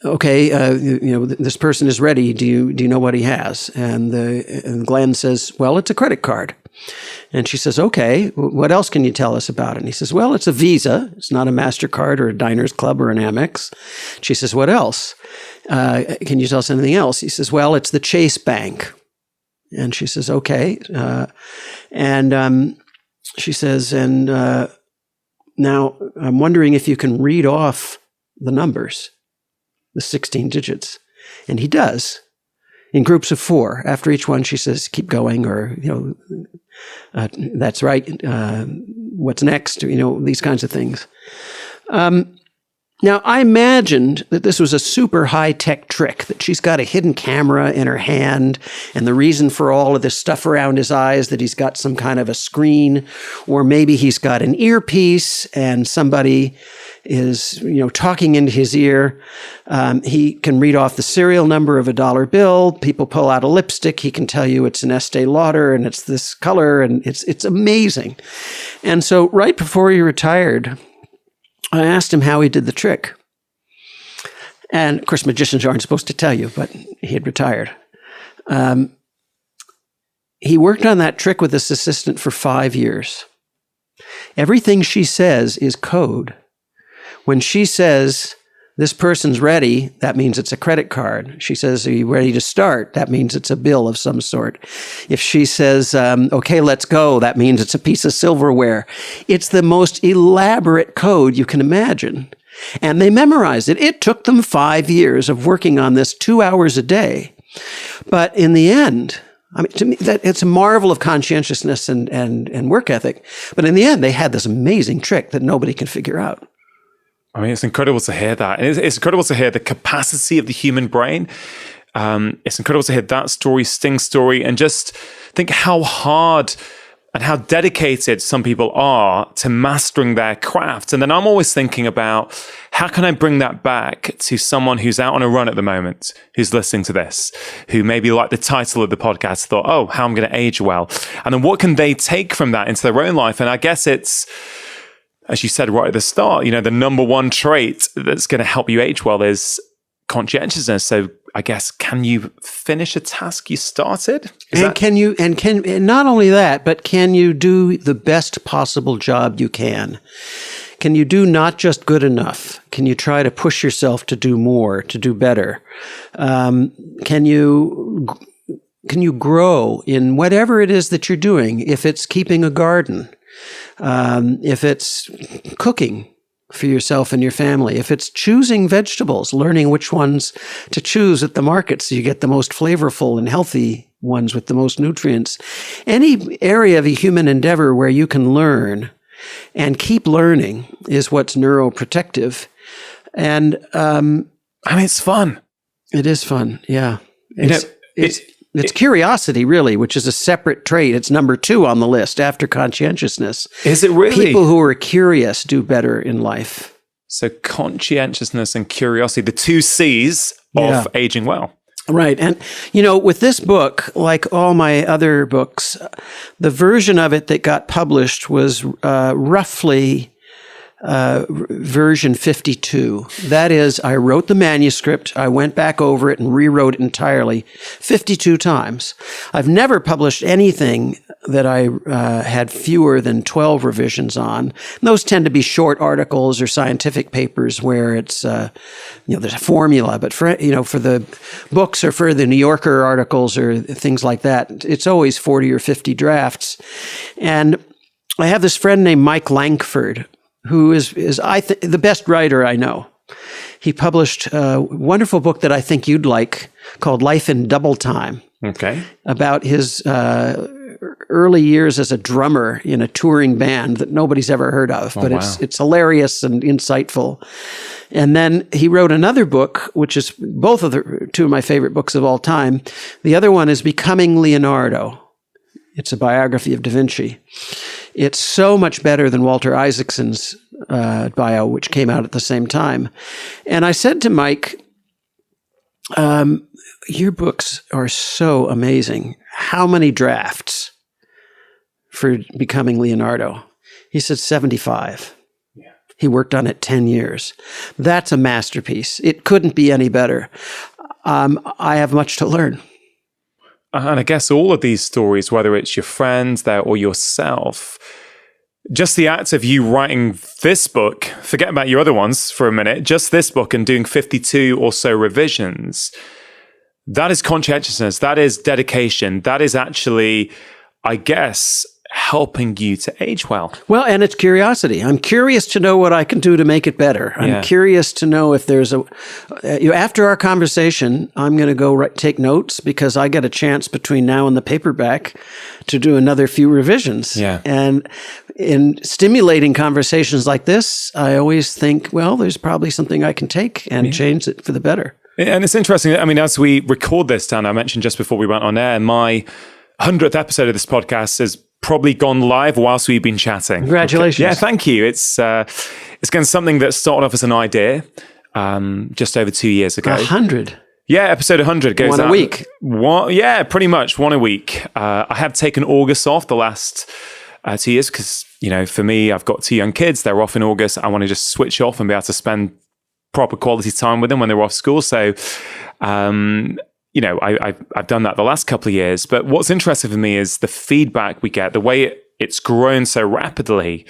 "Okay, this person is ready. Do you know what he has?" And Glenn says, "Well, it's a credit card." And she says, "Okay, what else can you tell us about it?" And he says, "Well, it's a Visa. It's not a MasterCard or a Diners Club or an Amex." She says, "What else? Can you tell us anything else?" He says, "Well, it's the Chase Bank." And she says, "Okay." She says, "And now I'm wondering if you can read off the numbers, the 16 digits." And he does, in groups of 4. After each one, she says, "Keep going," or, "That's right. What's next?" These kinds of things. Now, I imagined that this was a super high-tech trick, that she's got a hidden camera in her hand, and the reason for all of this stuff around his eyes, that he's got some kind of a screen, or maybe he's got an earpiece and somebody is, talking into his ear. He can read off the serial number of a dollar bill. People pull out a lipstick. He can tell you it's an Estee Lauder and it's this color, and it's amazing. And so right before he retired, I asked him how he did the trick. And of course, magicians aren't supposed to tell you, but he had retired. He worked on that trick with his assistant for 5 years. Everything she says is code. When she says, this person's ready, that means it's a credit card. She says, are you ready to start? That means it's a bill of some sort. If she says, okay, let's go, that means it's a piece of silverware. It's the most elaborate code you can imagine. And they memorized it. It took them 5 years of working on this 2 hours a day. But in the end, I mean, to me, it's a marvel of conscientiousness and work ethic. But in the end, they had this amazing trick that nobody can figure out. I mean, it's incredible to hear that. And it's incredible to hear the capacity of the human brain. It's incredible to hear that story, Sting's story, and just think how hard and how dedicated some people are to mastering their craft. And then I'm always thinking about, how can I bring that back to someone who's out on a run at the moment, who's listening to this, who maybe like the title of the podcast, thought, oh, how I'm going to age well. And then what can they take from that into their own life? And I guess it's, as you said right at the start, the number one trait that's going to help you age well is conscientiousness. So I guess, can you finish a task you started? And not only that, but can you do the best possible job you can? Can you do not just good enough? Can you try to push yourself to do more, to do better? Can you grow in whatever it is that you're doing? If it's keeping a garden, if it's cooking for yourself and your family, if it's choosing vegetables, learning which ones to choose at the market so you get the most flavorful and healthy ones with the most nutrients, any area of a human endeavor where you can learn and keep learning is what's neuroprotective. And it's fun. It is fun, yeah. It's curiosity, really, which is a separate trait. It's number 2 on the list after conscientiousness. Is it really? People who are curious do better in life. So conscientiousness and curiosity, the 2 C's of aging well. Right. And, with this book, like all my other books, the version of it that got published was roughly version 52. That is, I wrote the manuscript, I went back over it and rewrote it entirely 52 times. I've never published anything that I had fewer than 12 revisions on. And those tend to be short articles or scientific papers where it's, there's a formula. But for the books or for the New Yorker articles or things like that, it's always 40 or 50 drafts. And I have this friend named Mike Lankford, who is the best writer I know. He published a wonderful book that I think you'd like called Life in Double Time. Okay. About his early years as a drummer in a touring band that nobody's ever heard of, but it's hilarious and insightful. And then he wrote another book, which is both of the 2 of my favorite books of all time. The other one is Becoming Leonardo. It's a biography of Da Vinci. It's so much better than Walter Isaacson's bio, which came out at the same time. And I said to Mike, your books are so amazing. How many drafts for Becoming Leonardo? He said 75. Yeah. He worked on it 10 years. That's a masterpiece. It couldn't be any better. I have much to learn. And I guess all of these stories, whether it's your friends there or yourself, just the act of you writing this book, forget about your other ones for a minute, just this book and doing 52 or so revisions, that is conscientiousness, that is dedication, that is actually, I guess, helping you to age well. Well, and it's curiosity. I'm curious to know what I can do to make it better. I'm curious to know if there's after our conversation, I'm going to go take notes because I get a chance between now and the paperback to do another few revisions. Yeah. And in stimulating conversations like this, I always think, well, there's probably something I can take and change it for the better. And it's interesting. I mean, as we record this, Dan, I mentioned just before we went on air, my 100th episode of this podcast has probably gone live whilst we've been chatting. Congratulations. Yeah, thank you. It's going to something that started off as an idea just over 2 years ago. 100. Yeah, episode 100 goes One out. a week. Yeah, pretty much one a week. I have taken August off the last 2 years because, for me, I've got 2 young kids. They're off in August. I want to just switch off and be able to spend proper quality time with them when they're off school. So, I've done that the last couple of years. But what's interesting for me is the feedback we get, the way it's grown so rapidly,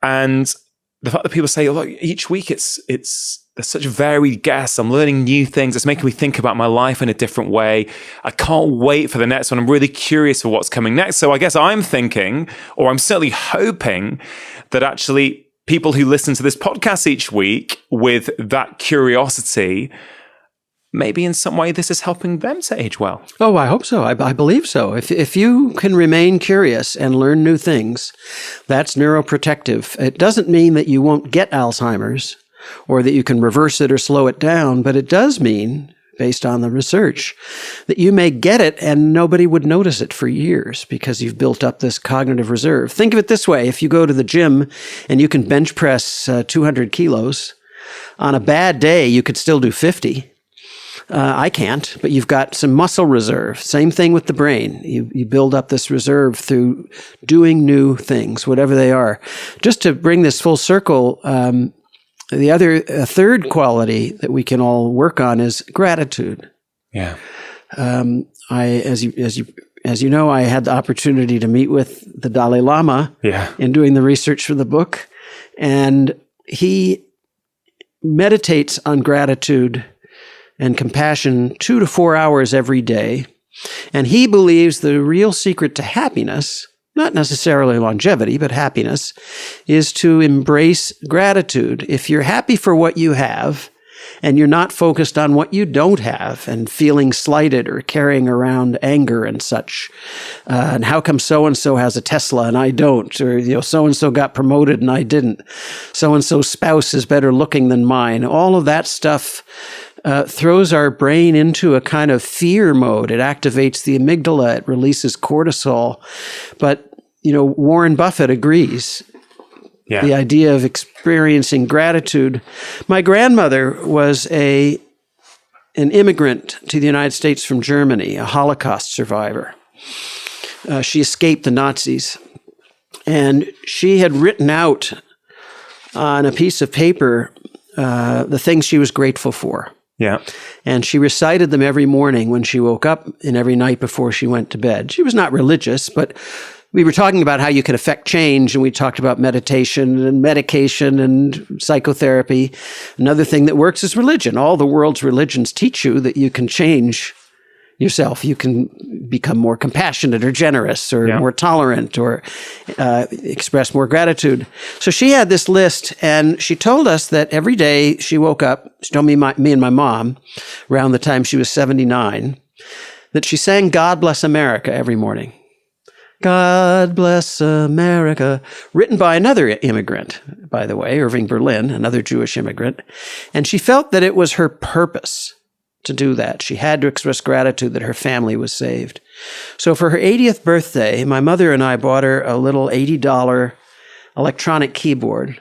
and the fact that people say, "Look, each week there's such varied guests. I'm learning new things. It's making me think about my life in a different way. I can't wait for the next one. I'm really curious for what's coming next." So I guess I'm thinking, or I'm certainly hoping, that actually people who listen to this podcast each week with that curiosity, maybe in some way this is helping them to age well. Oh, I hope so. I believe so. If you can remain curious and learn new things, that's neuroprotective. It doesn't mean that you won't get Alzheimer's or that you can reverse it or slow it down, but it does mean, based on the research, that you may get it and nobody would notice it for years because you've built up this cognitive reserve. Think of it this way. If you go to the gym and you can bench press 200 kilos, on a bad day, you could still do 50. I can't, but you've got some muscle reserve. Same thing with the brain. You build up this reserve through doing new things, whatever they are. Just to bring this full circle, a third quality that we can all work on is gratitude. Yeah. As you know, I had the opportunity to meet with the Dalai Lama in doing the research for the book, and he meditates on gratitude and compassion 2 to 4 hours every day. And he believes the real secret to happiness, not necessarily longevity, but happiness, is to embrace gratitude. If you're happy for what you have, and you're not focused on what you don't have and feeling slighted or carrying around anger and such, and how come so-and-so has a Tesla and I don't, or so-and-so got promoted and I didn't, so-and-so's spouse is better looking than mine, all of that stuff throws our brain into a kind of fear mode. It activates the amygdala. It releases cortisol. But, Warren Buffett agrees. Yeah. The idea of experiencing gratitude. My grandmother was an immigrant to the United States from Germany, a Holocaust survivor. She escaped the Nazis. And she had written out on a piece of paper the things she was grateful for. Yeah. And she recited them every morning when she woke up and every night before she went to bed. She was not religious, but we were talking about how you could affect change, and we talked about meditation and medication and psychotherapy. Another thing that works is religion. All the world's religions teach you that you can change yourself. You can become more compassionate or generous or more tolerant or express more gratitude. So she had this list, and she told us that every day she woke up, she told me and my mom, around the time she was 79, that she sang God Bless America every morning. God Bless America, written by another immigrant, by the way, Irving Berlin, another Jewish immigrant. And she felt that it was her purpose to do that. She had to express gratitude that her family was saved. So for her 80th birthday, my mother and I bought her a little $80 electronic keyboard.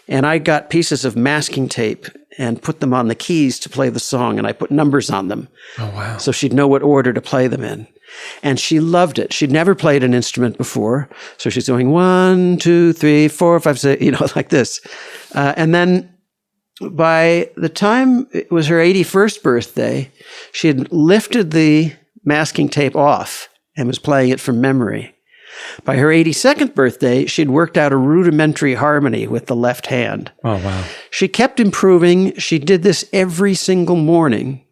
And I got pieces of masking tape and put them on the keys to play the song. And I put numbers on them. Oh, wow. So she'd know what order to play them in. And she loved it. She'd never played an instrument before. So she's going 1, 2, 3, 4, 5, 6, like this. And then by the time it was her 81st birthday, she had lifted the masking tape off and was playing it from memory. By her 82nd birthday, she'd worked out a rudimentary harmony with the left hand. Oh, wow. She kept improving. She did this every single morning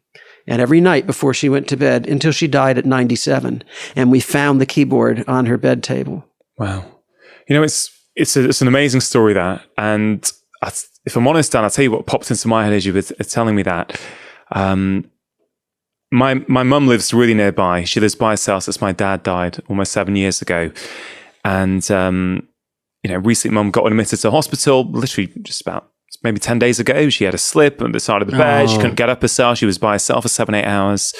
and every night before she went to bed until she died at 97. And we found the keyboard on her bed table. Wow. It's an amazing story, that. And if I'm honest, Dan, I'll tell you what popped into my head as you were telling me that. My mum lives really nearby. She lives by herself since my dad died almost 7 years ago. And recently mum got admitted to hospital, literally just about maybe 10 days ago. She had a slip on the side of the bed. She couldn't get up herself. She was by herself for 7-8 hours.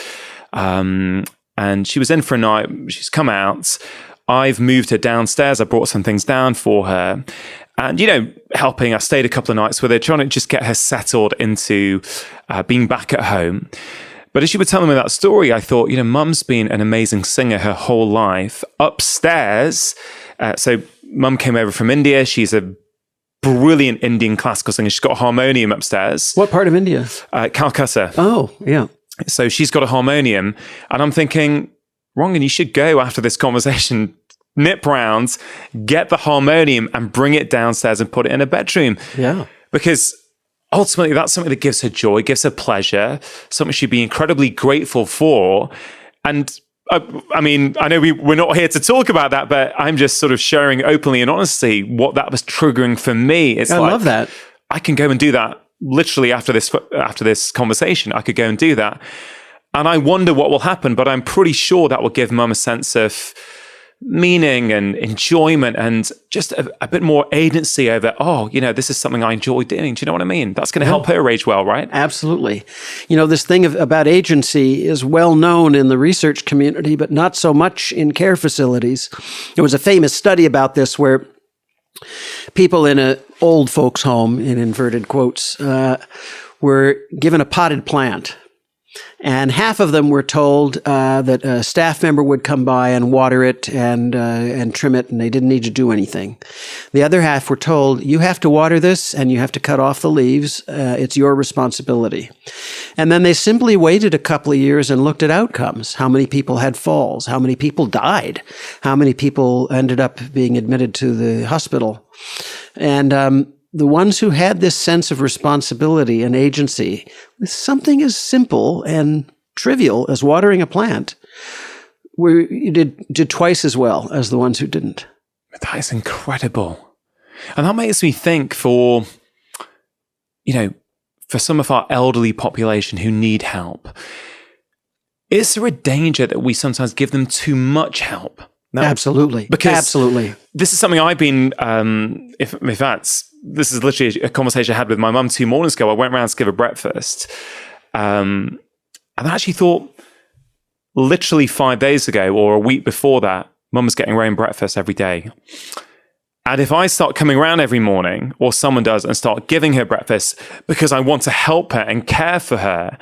And she was in for a night. She's come out. I've moved her downstairs. I brought some things down for her. And, helping. I stayed a couple of nights with her, trying to just get her settled into being back at home. But as she was telling me that story, I thought, mum's been an amazing singer her whole life. Upstairs, so mum came over from India. She's a brilliant Indian classical singer. She's got a harmonium upstairs. What part of India? Calcutta. Oh, yeah. So she's got a harmonium. And I'm thinking, Rongan, you should go after this conversation, nip round, get the harmonium and bring it downstairs and put it in a bedroom. Yeah. Because ultimately that's something that gives her joy, gives her pleasure, something she'd be incredibly grateful for. And I mean, I know we're not here to talk about that, but I'm just sort of sharing openly and honestly what that was triggering for me. I love that. I can go and do that literally after this conversation. I could go and do that. And I wonder what will happen, but I'm pretty sure that will give mum a sense of meaning and enjoyment and just a bit more agency over, this is something I enjoy doing. Do you know what I mean? That's going to help her age well, right? Absolutely. This thing about agency is well known in the research community, but not so much in care facilities. There was a famous study about this where people in an old folks' home, in inverted quotes, were given a potted plant. And half of them were told that a staff member would come by and water it and trim it, and they didn't need to do anything. The other half were told, you have to water this, and you have to cut off the leaves. It's your responsibility. And then they simply waited a couple of years and looked at outcomes. How many people had falls? How many people died? How many people ended up being admitted to the hospital? And the ones who had this sense of responsibility and agency with something as simple and trivial as watering a plant did twice as well as the ones who didn't. That is incredible. And that makes me think for some of our elderly population who need help, is there a danger that we sometimes give them too much help? Now, absolutely. Absolutely. This is something I've been, this is literally a conversation I had with my mum 2 mornings ago. I went around to give her breakfast. And I actually thought literally 5 days ago or a week before that, mum was getting her own breakfast every day. And if I start coming around every morning, or someone does, and start giving her breakfast because I want to help her and care for her,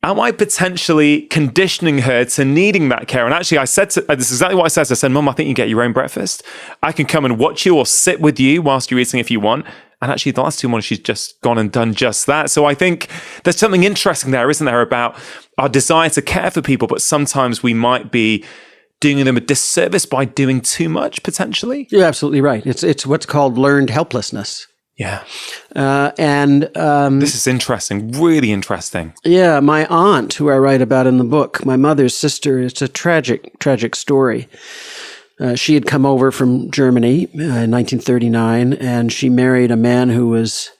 am I potentially conditioning her to needing that care? And actually, this is exactly what I said. I said, Mum, I think you get your own breakfast. I can come and watch you or sit with you whilst you're eating if you want. And actually, the last 2 mornings, she's just gone and done just that. So I think there's something interesting there, isn't there, about our desire to care for people, but sometimes we might be doing them a disservice by doing too much, potentially. You're absolutely right. It's what's called learned helplessness. Yeah. This is interesting, really interesting. Yeah, my aunt, who I write about in the book, my mother's sister, it's a tragic, tragic story. She had come over from Germany in 1939, and she married a man who was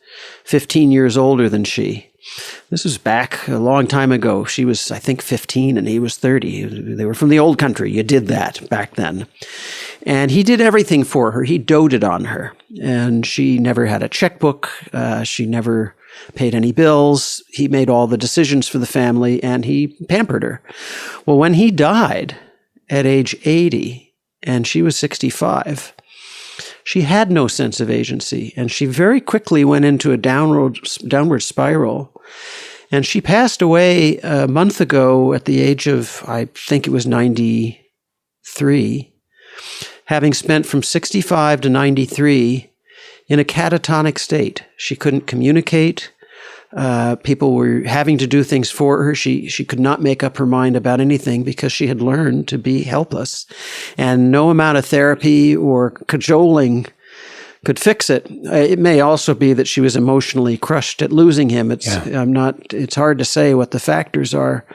15 years older than she. This was back a long time ago. She was, I think, 15 and he was 30. They were from the old country. You did that back then. And he did everything for her. He doted on her. And she never had a checkbook. She never paid any bills. He made all the decisions for the family, and he pampered her. Well, when he died at age 80, and she was 65, she had no sense of agency, and she very quickly went into a downward spiral. And she passed away a month ago at the age of, I think it was 93, having spent from 65 to 93 in a catatonic state. She couldn't communicate. People were having to do things for her. She could not make up her mind about anything because she had learned to be helpless. And no amount of therapy or cajoling could fix it. It may also be that she was emotionally crushed at losing him. It's hard to say what the factors are.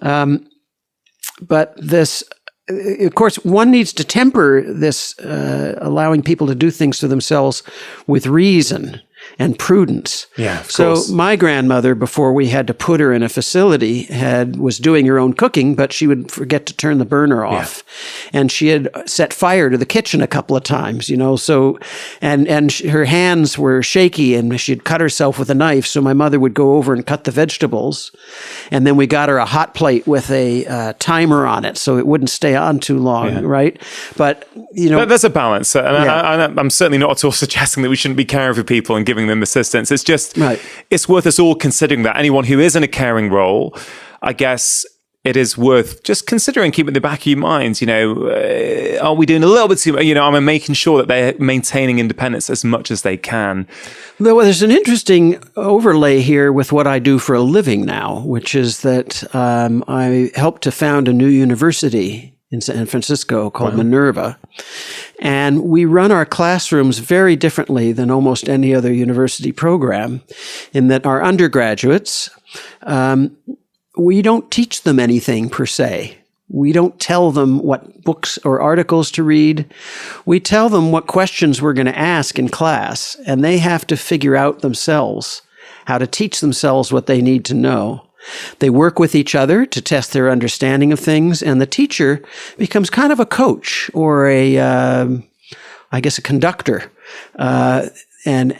But this, of course, one needs to temper this allowing people to do things to themselves with reason. and prudence. Yeah, of so course. my grandmother, before we had to put her in a facility, was doing her own cooking, but she would forget to turn the burner off. Yeah. And she had set fire to the kitchen a couple of times, so, and her hands were shaky and she'd cut herself with a knife. So my mother would go over and cut the vegetables. And then we got her a hot plate with a timer on it so it wouldn't stay on too long, right? But, But there's a balance. And I'm certainly not at all suggesting that we shouldn't be caring for people and giving them assistance. It's just, it's worth us all considering that anyone who is in a caring role, I guess it is worth just considering, keeping in the back of your minds, are we doing a little bit too much? I'm making sure that they're maintaining independence as much as they can. Well, there's an interesting overlay here with what I do for a living now, which is that I helped to found a new university in San Francisco called Minerva. And we run our classrooms very differently than almost any other university program, in that our undergraduates, we don't teach them anything per se. We don't tell them what books or articles to read. We tell them what questions we're going to ask in class, and they have to figure out themselves how to teach themselves what they need to know. They work with each other to test their understanding of things, and the teacher becomes kind of a coach or a conductor. And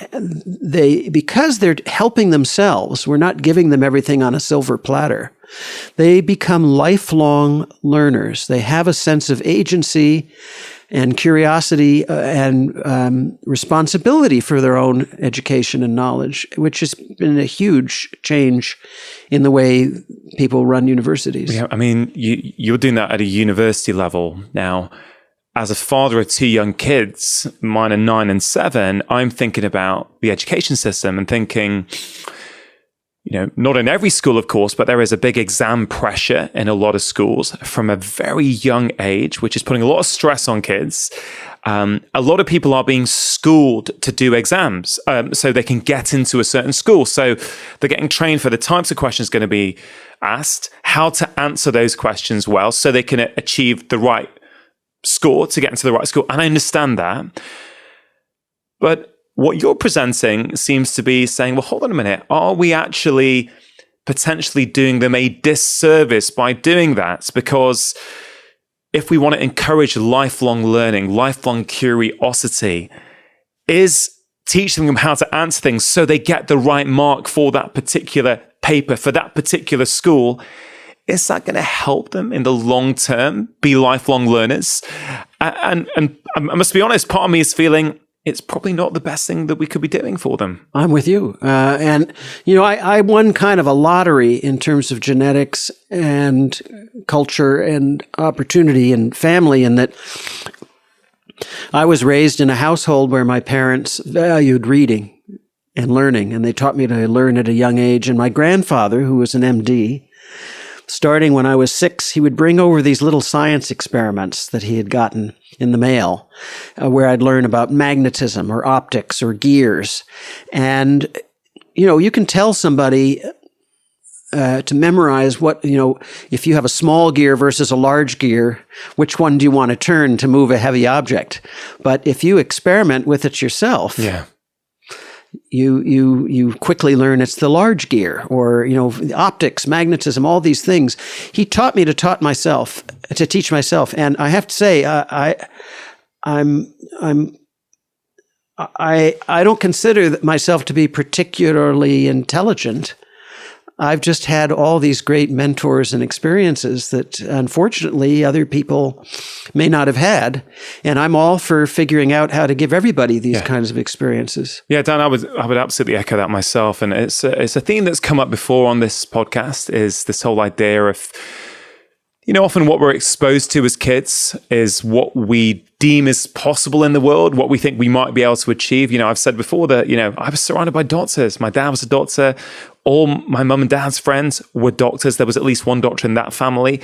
because they're helping themselves, we're not giving them everything on a silver platter. They become lifelong learners. They have a sense of agency and curiosity and responsibility for their own education and knowledge, which has been a huge change in the way people run universities. Yeah, I mean, you're doing that at a university level now. As a father of two young kids, mine are 9 and 7, I'm thinking about the education system and thinking, not in every school, of course, but there is a big exam pressure in a lot of schools from a very young age, which is putting a lot of stress on kids. A lot of people are being schooled to do exams so they can get into a certain school. So they're getting trained for the types of questions going to be asked, how to answer those questions well so they can achieve the right score to get into the right school. And I understand that. But what you're presenting seems to be saying, well, hold on a minute. Are we actually potentially doing them a disservice by doing that? Because if we want to encourage lifelong learning, lifelong curiosity, is teaching them how to answer things so they get the right mark for that particular paper, for that particular school, is that going to help them in the long term be lifelong learners? And I must be honest, part of me is feeling it's probably not the best thing that we could be doing for them. I'm with you. I won kind of a lottery in terms of genetics and culture and opportunity and family, in that I was raised in a household where my parents valued reading and learning, and they taught me to learn at a young age. And my grandfather, who was an MD, starting when I was 6, he would bring over these little science experiments that he had gotten in the mail, where I'd learn about magnetism or optics or gears. And, you can tell somebody to memorize if you have a small gear versus a large gear, which one do you want to turn to move a heavy object? But if you experiment with it yourself, you quickly learn it's the large gear, or optics, magnetism, all these things. He taught me to teach myself, and I have to say, I don't consider myself to be particularly intelligent. I've just had all these great mentors and experiences that unfortunately other people may not have had. And I'm all for figuring out how to give everybody these kinds of experiences. Yeah, Dan, I would absolutely echo that myself. And it's a theme that's come up before on this podcast, is this whole idea of, often what we're exposed to as kids is what we deem is possible in the world, what we think we might be able to achieve. I've said before that, I was surrounded by doctors. My dad was a doctor. All my mum and dad's friends were doctors. There was at least one doctor in that family.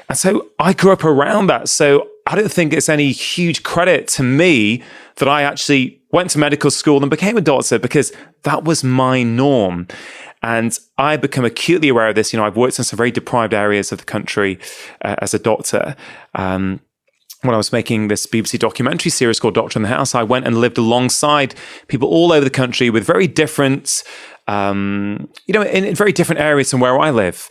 And so I grew up around that. So I don't think it's any huge credit to me that I actually went to medical school and became a doctor, because that was my norm. And I become acutely aware of this. I've worked in some very deprived areas of the country as a doctor. when I was making this BBC documentary series called Doctor in the House, I went and lived alongside people all over the country with very different, in very different areas from where I live.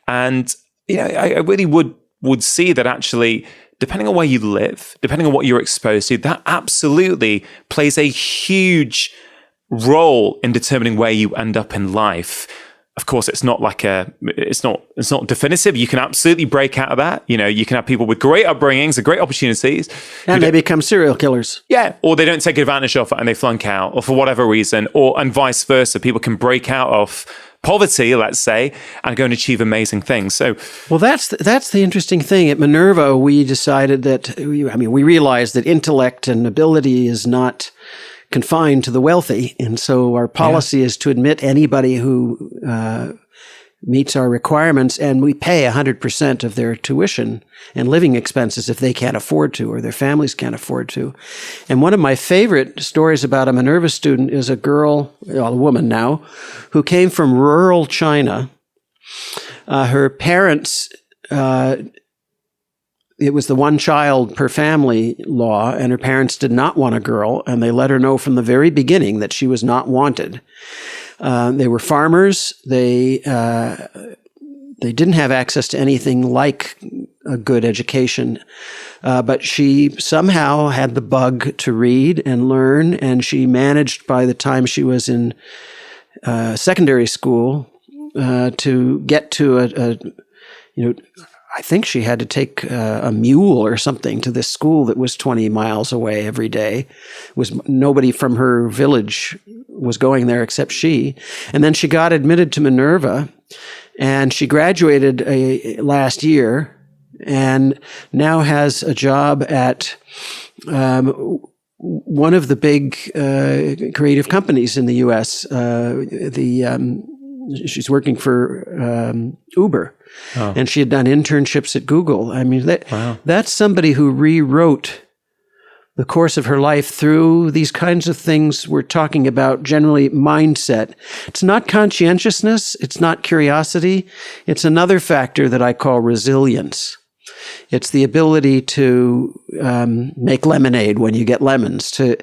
And, I really would see that actually, depending on where you live, depending on what you're exposed to, that absolutely plays a huge role in determining where you end up in life. Of course, it's not definitive. You can absolutely break out of that. You can have people with great upbringings and great opportunities. And they become serial killers. Yeah. Or they don't take advantage of it and they flunk out, or for whatever reason, and vice versa. People can break out of poverty, let's say, and go and achieve amazing things. So, well, that's the interesting thing. At Minerva, we decided that, we realized that intellect and ability is not confined to the wealthy. And so our policy is to admit anybody who meets our requirements, and we pay 100% of their tuition and living expenses if they can't afford to, or their families can't afford to. And one of my favorite stories about a Minerva student is a girl, a woman now, who came from rural China. Her parents, it was the one child per family law, and her parents did not want a girl, and they let her know from the very beginning that she was not wanted. They were farmers. They didn't have access to anything like a good education, but she somehow had the bug to read and learn, and she managed, by the time she was in secondary school, to get to I think she had to take a mule or something to this school that was 20 miles away every day. Nobody from her village was going there except she. And then she got admitted to Minerva, and she graduated last year and now has a job at one of the big creative companies in the U.S. She's working for Uber. Oh. And she had done internships at Google. That's somebody who rewrote the course of her life through these kinds of things we're talking about, generally mindset. It's not conscientiousness. It's not curiosity. It's another factor that I call resilience. It's the ability to make lemonade when you get lemons, to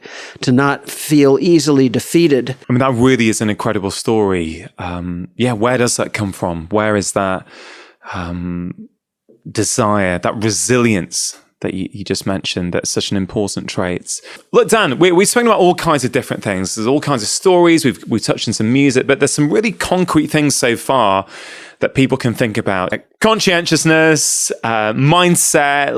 not feel easily defeated. That really is an incredible story. Where does that come from? Where is that desire, that resilience that you just mentioned, that's such an important trait? Look, Dan, we've spoken about all kinds of different things. There's all kinds of stories. We've touched on some music, but there's some really concrete things so far that people can think about. Like conscientiousness, mindset,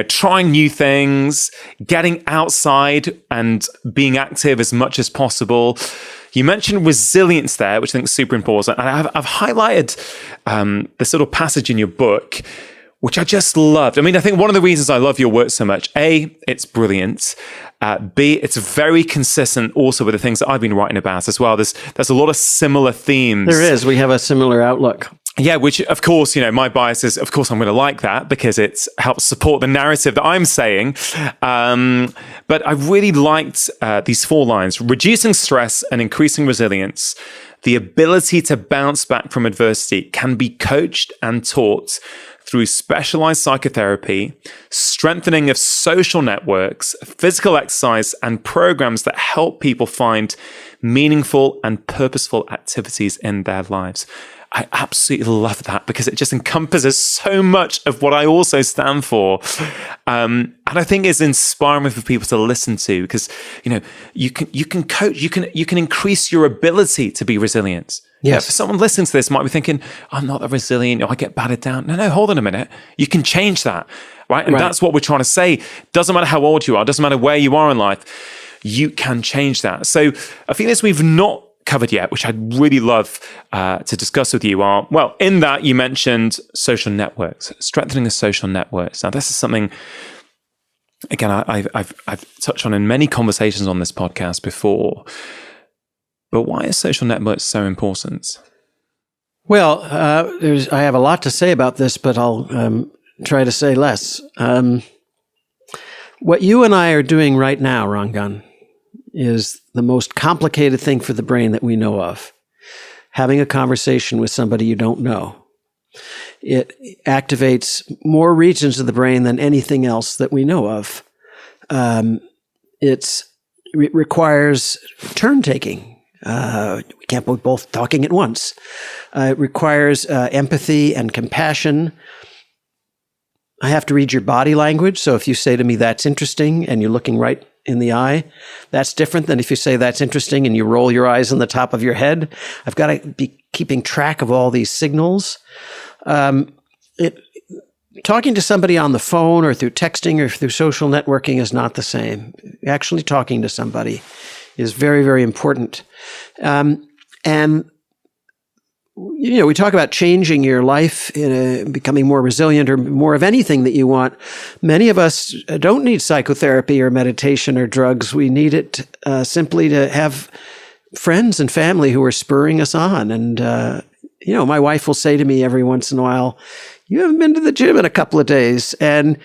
trying new things, getting outside and being active as much as possible. You mentioned resilience there, which I think is super important. And I've highlighted this little passage in your book, which I just loved. I think one of the reasons I love your work so much, A, it's brilliant. B, it's very consistent also with the things that I've been writing about as well. There's a lot of similar themes. There is. We have a similar outlook. Yeah, which of course, my bias is, of course, I'm going to like that because it helps support the narrative that I'm saying. But I really liked these 4 lines: reducing stress and increasing resilience. The ability to bounce back from adversity can be coached and taught through specialized psychotherapy, strengthening of social networks, physical exercise, and programs that help people find meaningful and purposeful activities in their lives. I absolutely love that because it just encompasses so much of what I also stand for. And I think it's inspiring for people to listen to because, you can coach, you can increase your ability to be resilient. Yes. For someone listening to this might be thinking, I'm not that resilient, or I get battered down. No, hold on a minute. You can change that, right? And that's what we're trying to say. Doesn't matter how old you are, doesn't matter where you are in life, you can change that. So a few things we've not covered yet, which I'd really love to discuss with you are, well, in that you mentioned social networks, strengthening the social networks. Now, this is something, again, I've touched on in many conversations on this podcast before. But why are social networks so important? Well, I have a lot to say about this, but I'll try to say less. What you and I are doing right now, Rangan, is the most complicated thing for the brain that we know of. Having a conversation with somebody you don't know. It activates more regions of the brain than anything else that we know of. It requires turn taking. We can't be both talking at once. It requires empathy and compassion. I have to read your body language. So if you say to me, that's interesting, and you're looking right in the eye, that's different than if you say that's interesting and you roll your eyes on the top of your head. I've got to be keeping track of all these signals. Talking to somebody on the phone or through texting or through social networking is not the same. Actually talking to somebody is very, very important. And we talk about changing your life, becoming more resilient or more of anything that you want. Many of us don't need psychotherapy or meditation or drugs. We need it simply to have friends and family who are spurring us on. And, my wife will say to me every once in a while, you haven't been to the gym in a couple of days. And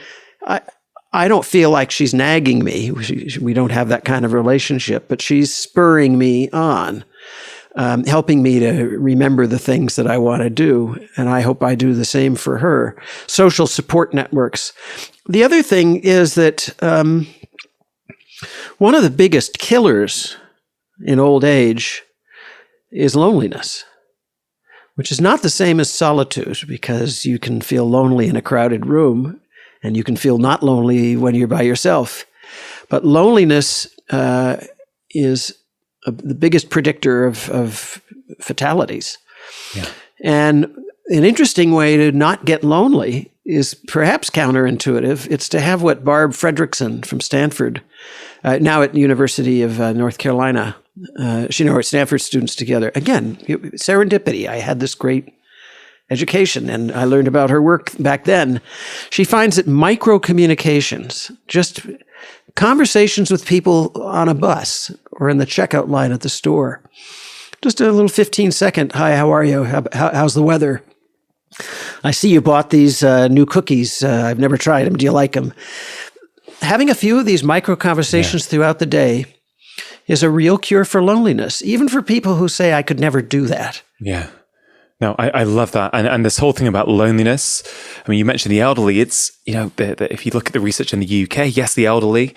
I don't feel like she's nagging me. We don't have that kind of relationship, but she's spurring me on. Helping me to remember the things that I want to do. And I hope I do the same for her. Social support networks. The other thing is that one of the biggest killers in old age is loneliness, which is not the same as solitude, because you can feel lonely in a crowded room and you can feel not lonely when you're by yourself. But loneliness is the biggest predictor of fatalities. Yeah. And an interesting way to not get lonely is perhaps counterintuitive. It's to have what Barb Fredrickson from Stanford, now at the University of North Carolina, she and Stanford students together. Again, serendipity. I had this great education and I learned about her work back then. She finds that micro-communications, just conversations with people on a bus or in the checkout line at the store. Just a little 15-second, hi, how are you? How's the weather? I see you bought these new cookies. I've never tried them. Do you like them? Having a few of these micro conversations throughout the day is a real cure for loneliness, even for people who say, I could never do that. Yeah. No, I love that. And this whole thing about loneliness, I mean, you mentioned the elderly. It's, if you look at the research in the UK, yes, the elderly,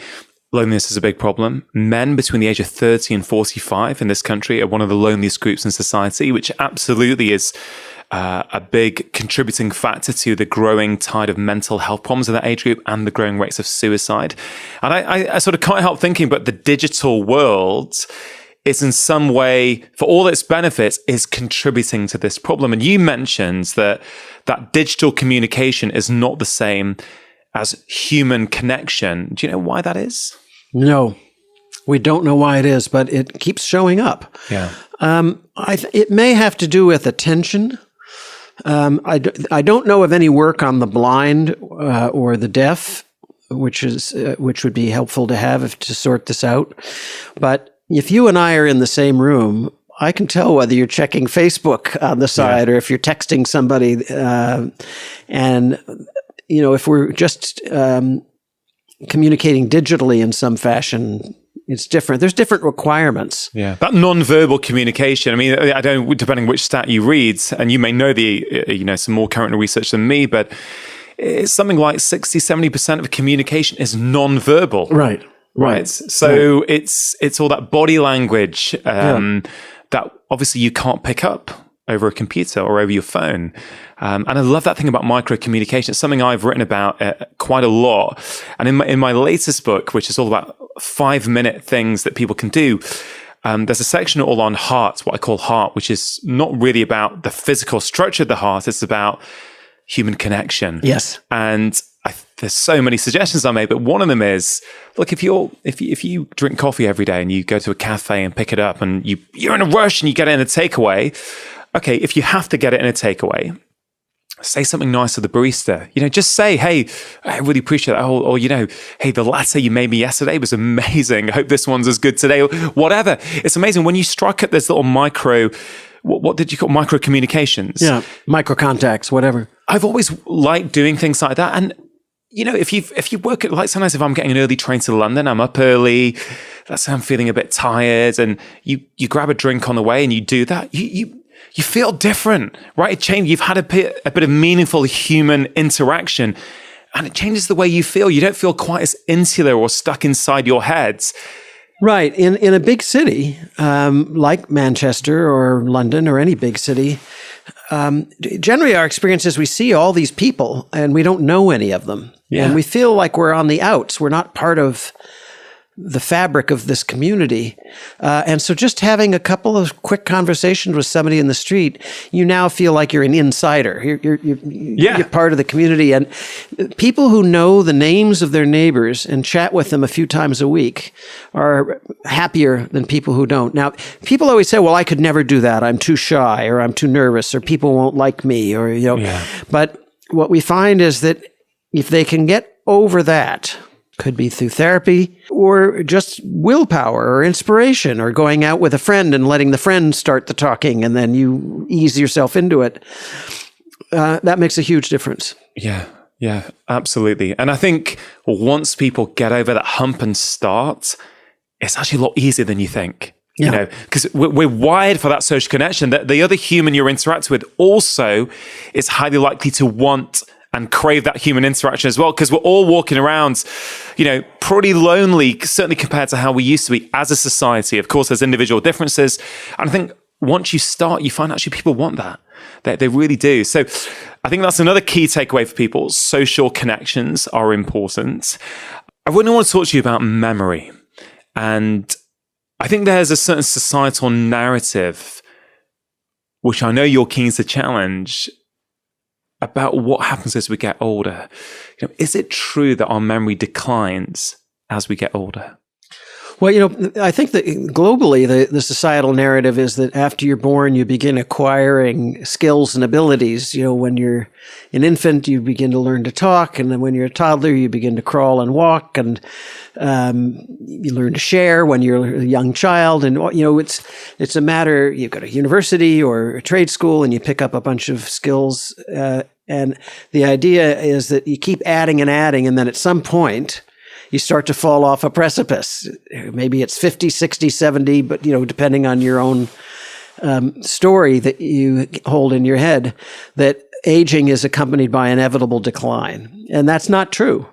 loneliness is a big problem. Men between the age of 30 and 45 in this country are one of the loneliest groups in society, which absolutely is a big contributing factor to the growing tide of mental health problems in that age group and the growing rates of suicide. And I sort of can't help thinking, but the digital world is in some way, for all its benefits, is contributing to this problem. And you mentioned that digital communication is not the same as human connection. Do you know why that is? No, we don't know why it is, but it keeps showing up. Yeah. It may have to do with attention. I don't know of any work on the blind or the deaf, which would be helpful to have to sort this out. But if you and I are in the same room, I can tell whether you're checking Facebook on the side or if you're texting somebody. If we're just communicating digitally in some fashion, it's different. There's different requirements. Yeah. That non-verbal communication, I mean, I don't, depending which stat you read, and you may know some more current research than me, but it's something like 60, 70% of communication is non-verbal. Right. So it's all that body language that obviously you can't pick up over a computer or over your phone. And I love that thing about micro communication. It's something I've written about quite a lot. And in my latest book, which is all about 5-minute things that people can do, there's a section all on heart, what I call heart, which is not really about the physical structure of the heart. It's about human connection. Yes. And there's so many suggestions I made, but one of them is, look, if you drink coffee every day and you go to a cafe and pick it up and you're in a rush and you get it in a takeaway, okay, if you have to get it in a takeaway, say something nice to the barista. Just say, hey, I really appreciate that. Or hey, the latte you made me yesterday was amazing. I hope this one's as good today. Or whatever. It's amazing when you strike up this little micro, what did you call micro communications? Yeah, micro contacts, whatever. I've always liked doing things like that. And if you work at, like, sometimes if I'm getting an early train to London, I'm up early, let's say I'm feeling a bit tired, and you grab a drink on the way and you do that, you feel different, right? It changed. You've had a bit of meaningful human interaction, and it changes the way you feel. You don't feel quite as insular or stuck inside your heads. Right. In a big city like Manchester or London or any big city, generally our experience is we see all these people and we don't know any of them. Yeah. And we feel like we're on the outs. We're not part of the fabric of this community. And so just having a couple of quick conversations with somebody in the street, you now feel like you're an insider. You're part of the community. And people who know the names of their neighbors and chat with them a few times a week are happier than people who don't. Now, people always say, well, I could never do that. I'm too shy, or I'm too nervous, or people won't like me, or, But what we find is that if they can get over that, could be through therapy or just willpower or inspiration or going out with a friend and letting the friend start the talking and then you ease yourself into it. That makes a huge difference. Yeah, absolutely. And I think once people get over that hump and start, it's actually a lot easier than you think. Yeah. Because we're wired for that social connection. That the other human you're interacting with also is highly likely to want and crave that human interaction as well, because we're all walking around, pretty lonely, certainly compared to how we used to be as a society. Of course, there's individual differences. And I think once you start, you find actually people want that. They really do. So I think that's another key takeaway for people. Social connections are important. I really want to talk to you about memory. And I think there's a certain societal narrative, which I know you're keen to challenge, about what happens as we get older. Is it true that our memory declines as we get older? Well, I think that globally, the societal narrative is that after you're born, you begin acquiring skills and abilities. When you're an infant, you begin to learn to talk. And then when you're a toddler, you begin to crawl and walk. And you learn to share when you're a young child. And, it's a matter, you go to university or a trade school and you pick up a bunch of skills. And the idea is that you keep adding and adding. And then at some point, you start to fall off a precipice. Maybe it's 50, 60, 70, but, depending on your own story that you hold in your head, that aging is accompanied by inevitable decline. And that's not true.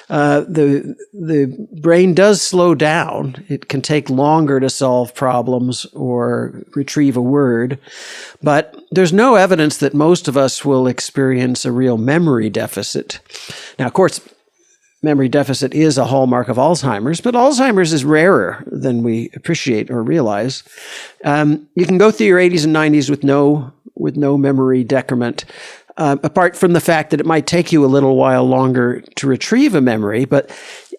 The brain does slow down. It can take longer to solve problems or retrieve a word, but there's no evidence that most of us will experience a real memory deficit. Now, of course, memory deficit is a hallmark of Alzheimer's, but Alzheimer's is rarer than we appreciate or realize. You can go through your 80s and 90s with no memory decrement, apart from the fact that it might take you a little while longer to retrieve a memory. But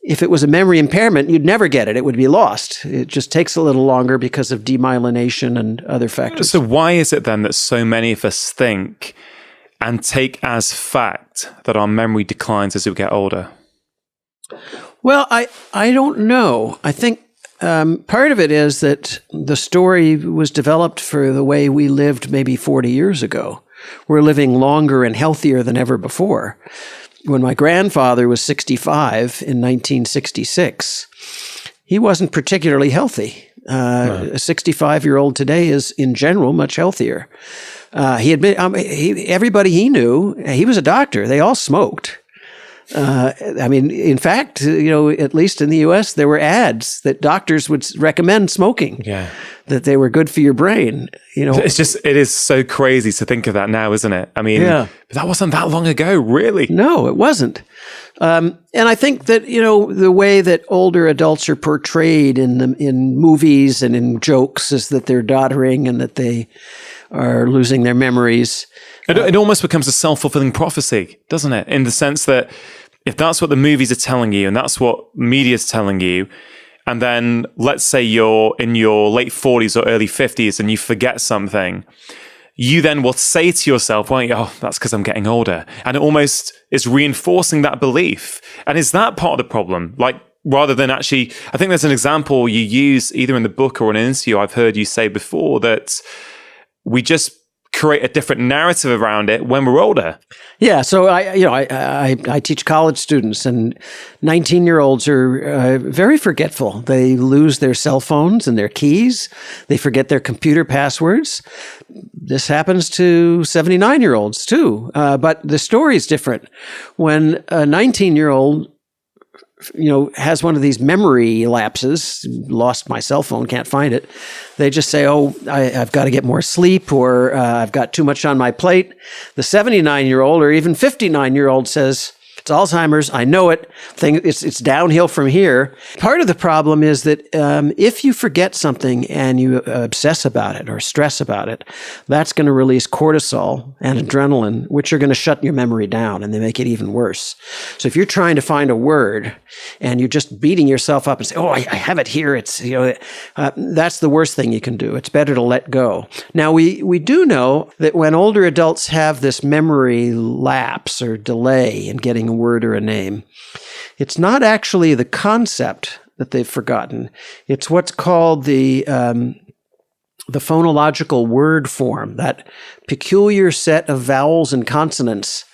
if it was a memory impairment, you'd never get it. It would be lost. It just takes a little longer because of demyelination and other factors. So why is it then that so many of us think and take as fact that our memory declines as we get older? Well, I don't know. I think part of it is that the story was developed for the way we lived maybe 40 years ago. We're living longer and healthier than ever before. When my grandfather was 65 in 1966, he wasn't particularly healthy. A 65-year-old today is, in general, much healthier. Everybody he knew, he was a doctor. They all smoked. In fact, at least in the U.S., there were ads that doctors would recommend smoking. Yeah. That they were good for your brain. It is so crazy to think of that now, isn't it? But that wasn't that long ago, really. No, it wasn't. And I think that, the way that older adults are portrayed in movies and in jokes is that they're doddering and that they are losing their memories. It almost becomes a self-fulfilling prophecy, doesn't it? In the sense that if that's what the movies are telling you and that's what media is telling you, and then let's say you're in your late 40s or early 50s and you forget something, you then will say to yourself, well, that's because I'm getting older. And it almost is reinforcing that belief. And is that part of the problem? Like, rather than actually, I think there's an example you use either in the book or in an interview I've heard you say before, that we just create a different narrative around it when we're older. Yeah, so I teach college students, and 19-year-olds are very forgetful. They lose their cell phones and their keys. They forget their computer passwords. This happens to 79-year-olds too, but the story is different. When a 19-year-old has one of these memory lapses, lost my cell phone, can't find it. They just say, I've got to get more sleep, or I've got too much on my plate. The 79-year-old or even 59-year-old says, it's Alzheimer's, I know it. It's downhill from here. Part of the problem is that if you forget something and you obsess about it or stress about it, that's going to release cortisol and adrenaline, which are going to shut your memory down, and they make it even worse. So if you're trying to find a word and you're just beating yourself up and say, I have it here, it's that's the worst thing you can do. It's better to let go. Now, we do know that when older adults have this memory lapse or delay in getting a word or a name, it's not actually the concept that they've forgotten. It's what's called the phonological word form, that peculiar set of vowels and consonants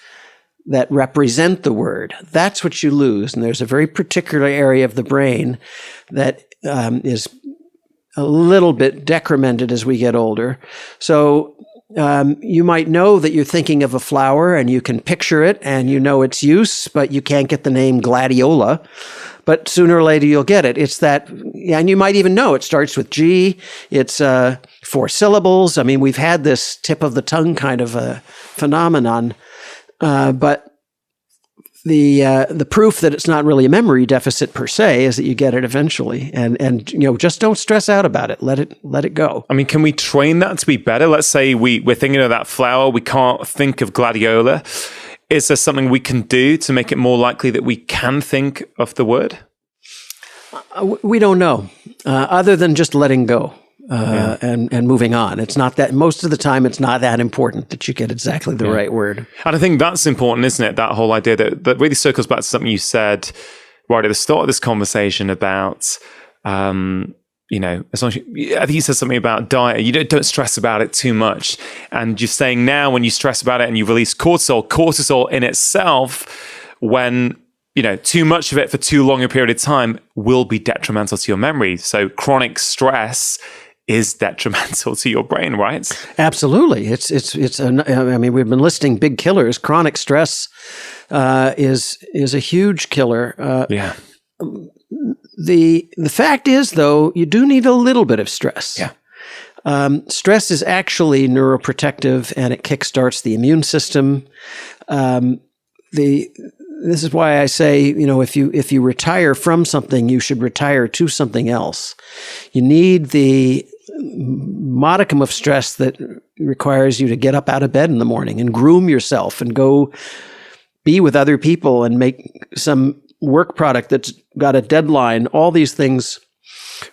that represent the word. That's what you lose. And there's a very particular area of the brain that is a little bit decremented as we get older. So you might know that you're thinking of a flower and you can picture it and you know its use, but you can't get the name gladiola. But sooner or later you'll get it. It's that, and you might even know it starts with G. It's 4 syllables. I mean, we've had this tip of the tongue kind of a phenomenon, but the proof that it's not really a memory deficit per se is that you get it eventually, and just don't stress out about it. Let it go. I mean, can we train that to be better? Let's say we're thinking of that flower, we can't think of gladiola. Is there something we can do to make it more likely that we can think of the word? We don't know, other than just letting go. And moving on. It's not that, most of the time, it's not that important that you get exactly the right word. And I think that's important, isn't it? That whole idea that really circles back to something you said right at the start of this conversation about, as long as I think you said something about diet. You don't stress about it too much. And you're saying now when you stress about it and you release cortisol in itself, when too much of it for too long a period of time will be detrimental to your memory. So chronic stress is detrimental to your brain, right? Absolutely. I mean, we've been listing big killers. Chronic stress is a huge killer. The fact is, though, you do need a little bit of stress. Yeah. Stress is actually neuroprotective, and it kickstarts the immune system. This is why I say, if you retire from something, you should retire to something else. You need the modicum of stress that requires you to get up out of bed in the morning and groom yourself and go be with other people and make some work product that's got a deadline. All these things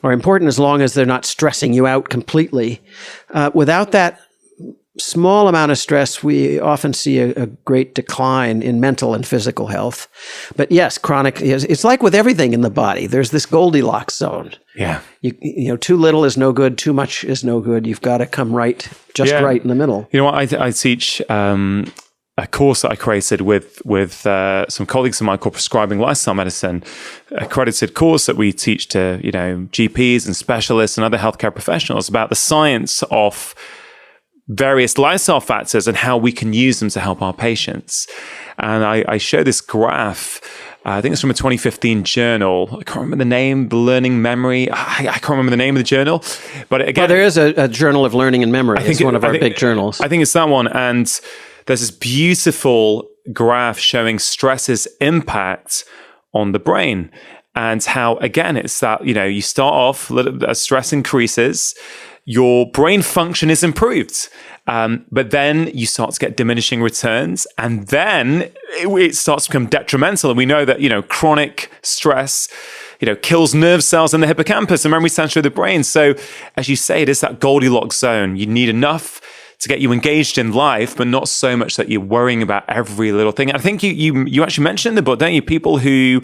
are important as long as they're not stressing you out completely. Without that small amount of stress, we often see a great decline in mental and physical health. But yes, chronic, it's like with everything in the body. There's this Goldilocks zone. Yeah. Too little is no good. Too much is no good. You've got to come right in the middle. You know what? I teach a course that I created with some colleagues of mine called Prescribing Lifestyle Medicine, a accredited course that we teach to, GPs and specialists and other healthcare professionals about the science of various lifestyle factors and how we can use them to help our patients. And I show this graph. I think it's from a 2015 journal. I can't remember the name, Learning Memory. I can't remember the name of the journal. But again, there is a Journal of Learning and Memory. It's one of our big journals. I think it's that one. And there's this beautiful graph showing stress's impact on the brain. And how, again, it's that, you start off, as stress increases, your brain function is improved. But then you start to get diminishing returns, and then it starts to become detrimental. And we know that, chronic stress, kills nerve cells in the hippocampus, the memory center of the brain. So as you say, it is that Goldilocks zone. You need enough to get you engaged in life, but not so much that you're worrying about every little thing. I think you actually mentioned in the book, don't you? People who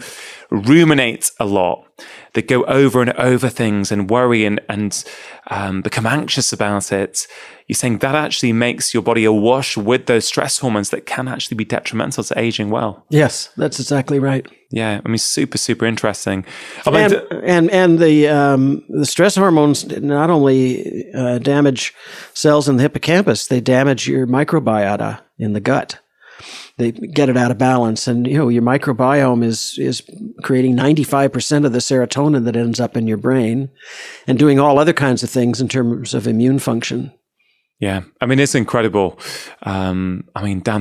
ruminate a lot, that go over and over things and worry and become anxious about it, you're saying that actually makes your body awash with those stress hormones that can actually be detrimental to aging well. Yes, that's exactly right. Yeah, I mean, super, super interesting. And the stress hormones not only damage cells in the hippocampus, they damage your microbiota in the gut. They get it out of balance, and your microbiome is creating 95% of the serotonin that ends up in your brain, and doing all other kinds of things in terms of immune function. Yeah, I mean, it's incredible. Dan,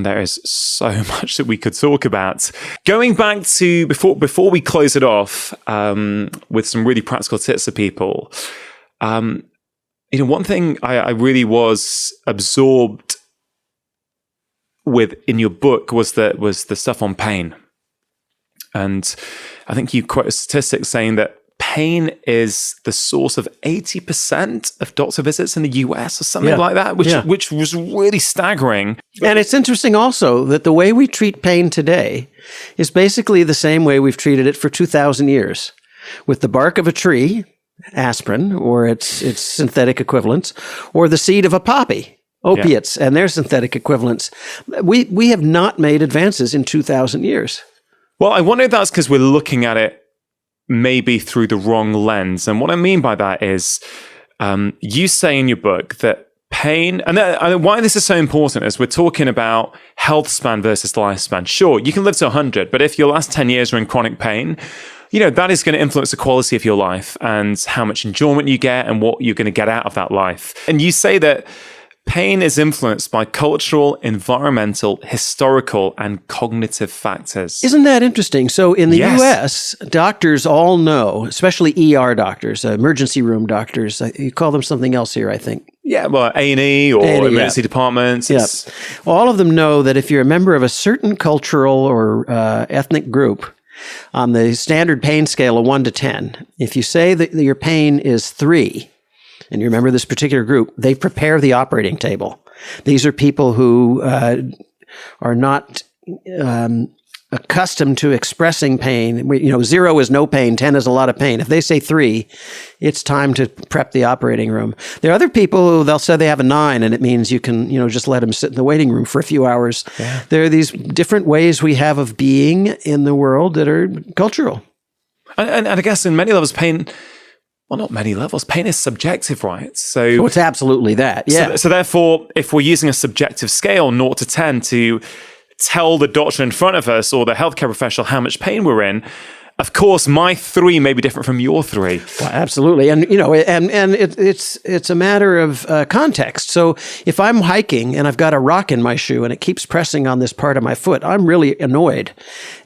there is so much that we could talk about. Going back to before we close it off with some really practical tips for people. One thing I really was absorbed with in your book was the stuff on pain, and I think you quote a statistic saying that pain is the source of 80% of doctor visits in the US or something like that, which was really staggering. And it's interesting also that the way we treat pain today is basically the same way we've treated it for 2,000 years, with the bark of a tree, aspirin, or its synthetic equivalents, or the seed of a poppy, opiates, and their synthetic equivalents. We have not made advances in 2,000 years. Well, I wonder if that's because we're looking at it maybe through the wrong lens. And what I mean by that is you say in your book that pain, and why this is so important is we're talking about health span versus lifespan. Sure, you can live to 100, but if your last 10 years are in chronic pain, that is going to influence the quality of your life and how much enjoyment you get and what you're going to get out of that life. And you say that pain is influenced by cultural, environmental, historical, and cognitive factors. Isn't that interesting? So in the U.S., doctors all know, especially ER doctors, emergency room doctors, you call them something else here, I think. Yeah, well, A&E or emergency departments. Yeah. All of them know that if you're a member of a certain cultural or ethnic group, on the standard pain scale of 1 to 10, if you say that your pain is 3, and you remember this particular group, they prepare the operating table. These are people who are not accustomed to expressing pain. 0 is no pain, 10 is a lot of pain. If they say 3, it's time to prep the operating room. There are other people who they'll say they have a 9, and it means you can, just let them sit in the waiting room for a few hours. Yeah. There are these different ways we have of being in the world that are cultural. And I guess in many levels, pain... Well, not many levels. Pain is subjective, right? So it's absolutely that. Yeah. So therefore, if we're using a subjective scale, 0 to 10, to tell the doctor in front of us or the healthcare professional how much pain we're in, of course, my 3 may be different from your 3. Well, absolutely, and it's a matter of context. So if I'm hiking and I've got a rock in my shoe and it keeps pressing on this part of my foot, I'm really annoyed,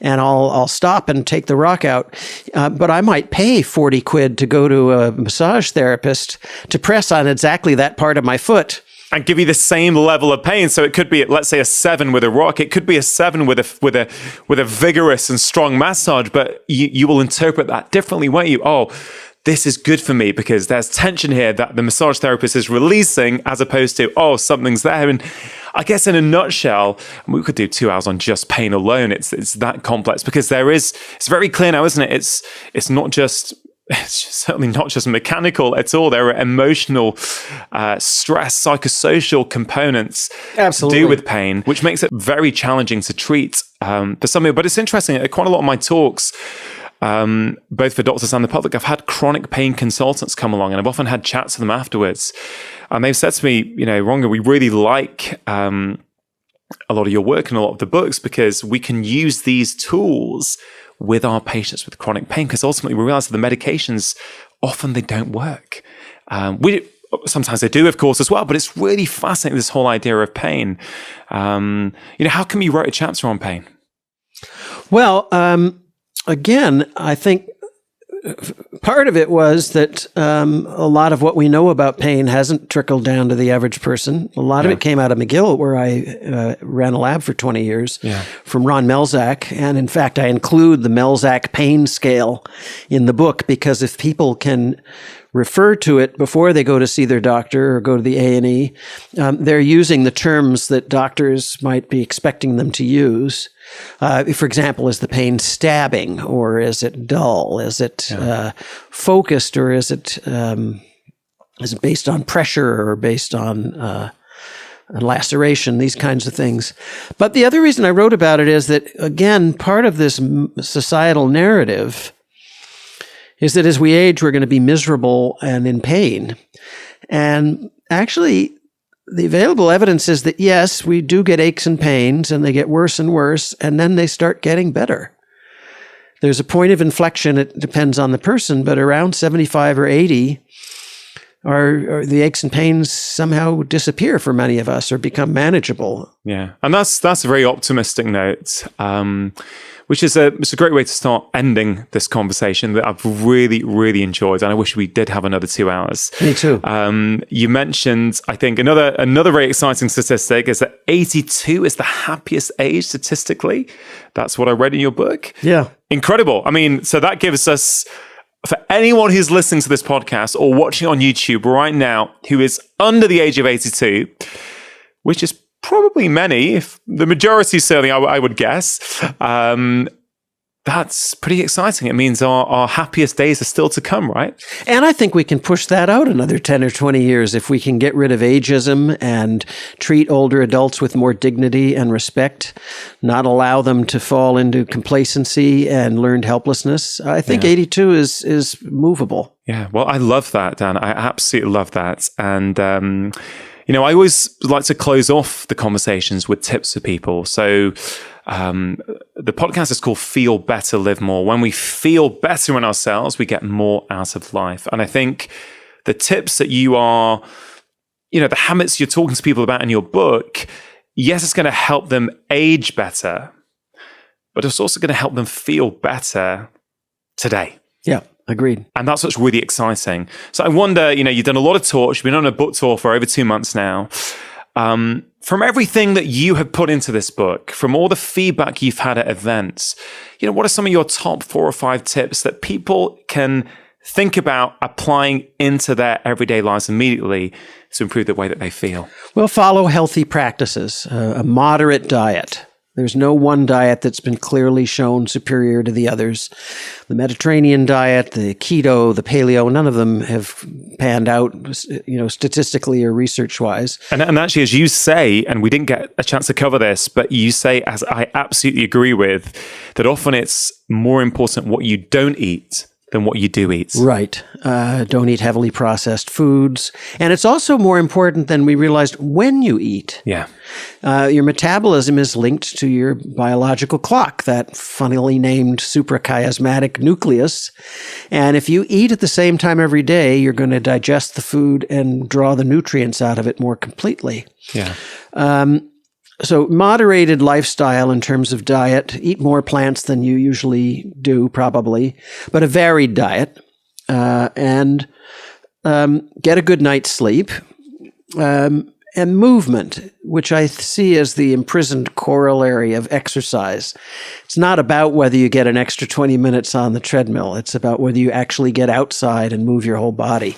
and I'll stop and take the rock out. But I might pay 40 quid to go to a massage therapist to press on exactly that part of my foot. And give you the same level of pain. So it could be, let's say, a 7 with a rock. It could be a 7 with a vigorous and strong massage. But you will interpret that differently, won't you? Oh, this is good for me because there's tension here that the massage therapist is releasing, as opposed to, oh, something's there. And I guess in a nutshell, we could do 2 hours on just pain alone. It's that complex because it's very clear now, isn't it? It's not just. It's certainly not just mechanical at all. There are emotional, stress, psychosocial components to do with pain, which makes it very challenging to treat for some people. But it's interesting, at quite a lot of my talks, both for doctors and the public, I've had chronic pain consultants come along, and I've often had chats with them afterwards. And they've said to me, Ranga, we really like a lot of your work and a lot of the books because we can use these tools with our patients with chronic pain, because ultimately we realize that the medications, often they don't work. Sometimes they do, of course, as well, but it's really fascinating, this whole idea of pain. How come you wrote a chapter on pain? Well, again, I think part of it was that a lot of what we know about pain hasn't trickled down to the average person. A lot of it came out of McGill, where I ran a lab for 20 years, from Ron Melzack. And in fact, I include the Melzack pain scale in the book because if people can refer to it before they go to see their doctor or go to the A&E. They're using the terms that doctors might be expecting them to use. For example, is the pain stabbing, or is it dull? Is it focused, or is it based on pressure or based on laceration, these kinds of things. But the other reason I wrote about it is that, again, part of this societal narrative is that as we age, we're going to be miserable and in pain. And actually, the available evidence is that, yes, we do get aches and pains, and they get worse and worse, and then they start getting better. There's a point of inflection. It depends on the person, but around 75 or 80, or the aches and pains somehow disappear for many of us or become manageable. Yeah, and that's a very optimistic note, which is it's a great way to start ending this conversation that I've really, really enjoyed, and I wish we did have another 2 hours. Me too. You mentioned, I think, another very exciting statistic is that 82 is the happiest age statistically. That's what I read in your book. Yeah. Incredible. I mean, so that gives us, for anyone who's listening to this podcast or watching on YouTube right now who is under the age of 82, which is probably many, if the majority certainly, I would guess, that's pretty exciting. It means our happiest days are still to come, right? And I think we can push that out another 10 or 20 years if we can get rid of ageism and treat older adults with more dignity and respect, not allow them to fall into complacency and learned helplessness. I think 82 is movable. Yeah. Well, I love that, Dan. I absolutely love that. And, I always like to close off the conversations with tips for people. So the podcast is called Feel Better, Live More. When we feel better in ourselves, we get more out of life. And I think the tips that you are, the habits you're talking to people about in your book, yes, it's going to help them age better, but it's also going to help them feel better today. Yeah. Agreed. And that's what's really exciting. So I wonder, you've done a lot of talks. You've been on a book tour for over 2 months now. From everything that you have put into this book, from all the feedback you've had at events, what are some of your top 4 or 5 tips that people can think about applying into their everyday lives immediately to improve the way that they feel? Well, follow healthy practices, a moderate diet. There's no one diet that's been clearly shown superior to the others. The Mediterranean diet, the keto, the paleo, none of them have panned out, statistically or research-wise. And actually, as you say, and we didn't get a chance to cover this, but you say, as I absolutely agree with, that often it's more important what you don't eat than what you do eat. Right. Don't eat heavily processed foods. And it's also more important than we realized when you eat. Yeah. Your metabolism is linked to your biological clock, that funnily named suprachiasmatic nucleus. And if you eat at the same time every day, you're going to digest the food and draw the nutrients out of it more completely. Yeah. So moderated lifestyle in terms of diet, eat more plants than you usually do, probably, but a varied diet, and get a good night's sleep, and movement, which I see as the imprisoned corollary of exercise. It's not about whether you get an extra 20 minutes on the treadmill. It's about whether you actually get outside and move your whole body,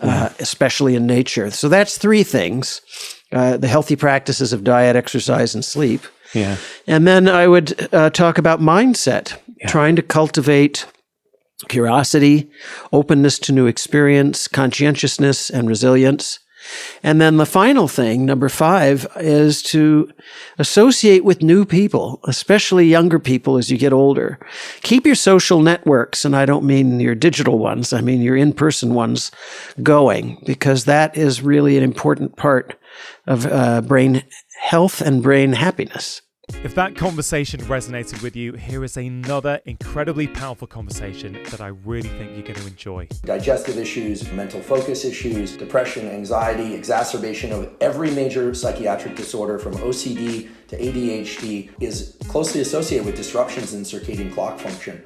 especially in nature. So that's 3 things. The healthy practices of diet, exercise, and sleep. Yeah. And then I would talk about mindset, trying to cultivate curiosity, openness to new experience, conscientiousness, and resilience. And then the final thing, number 5, is to associate with new people, especially younger people as you get older. Keep your social networks, and I don't mean your digital ones, I mean your in-person ones, going, because that is really an important part of brain health and brain happiness. If that conversation resonated with you, here is another incredibly powerful conversation that I really think you're going to enjoy. Digestive issues, mental focus issues, depression, anxiety, exacerbation of every major psychiatric disorder from OCD to ADHD is closely associated with disruptions in circadian clock function.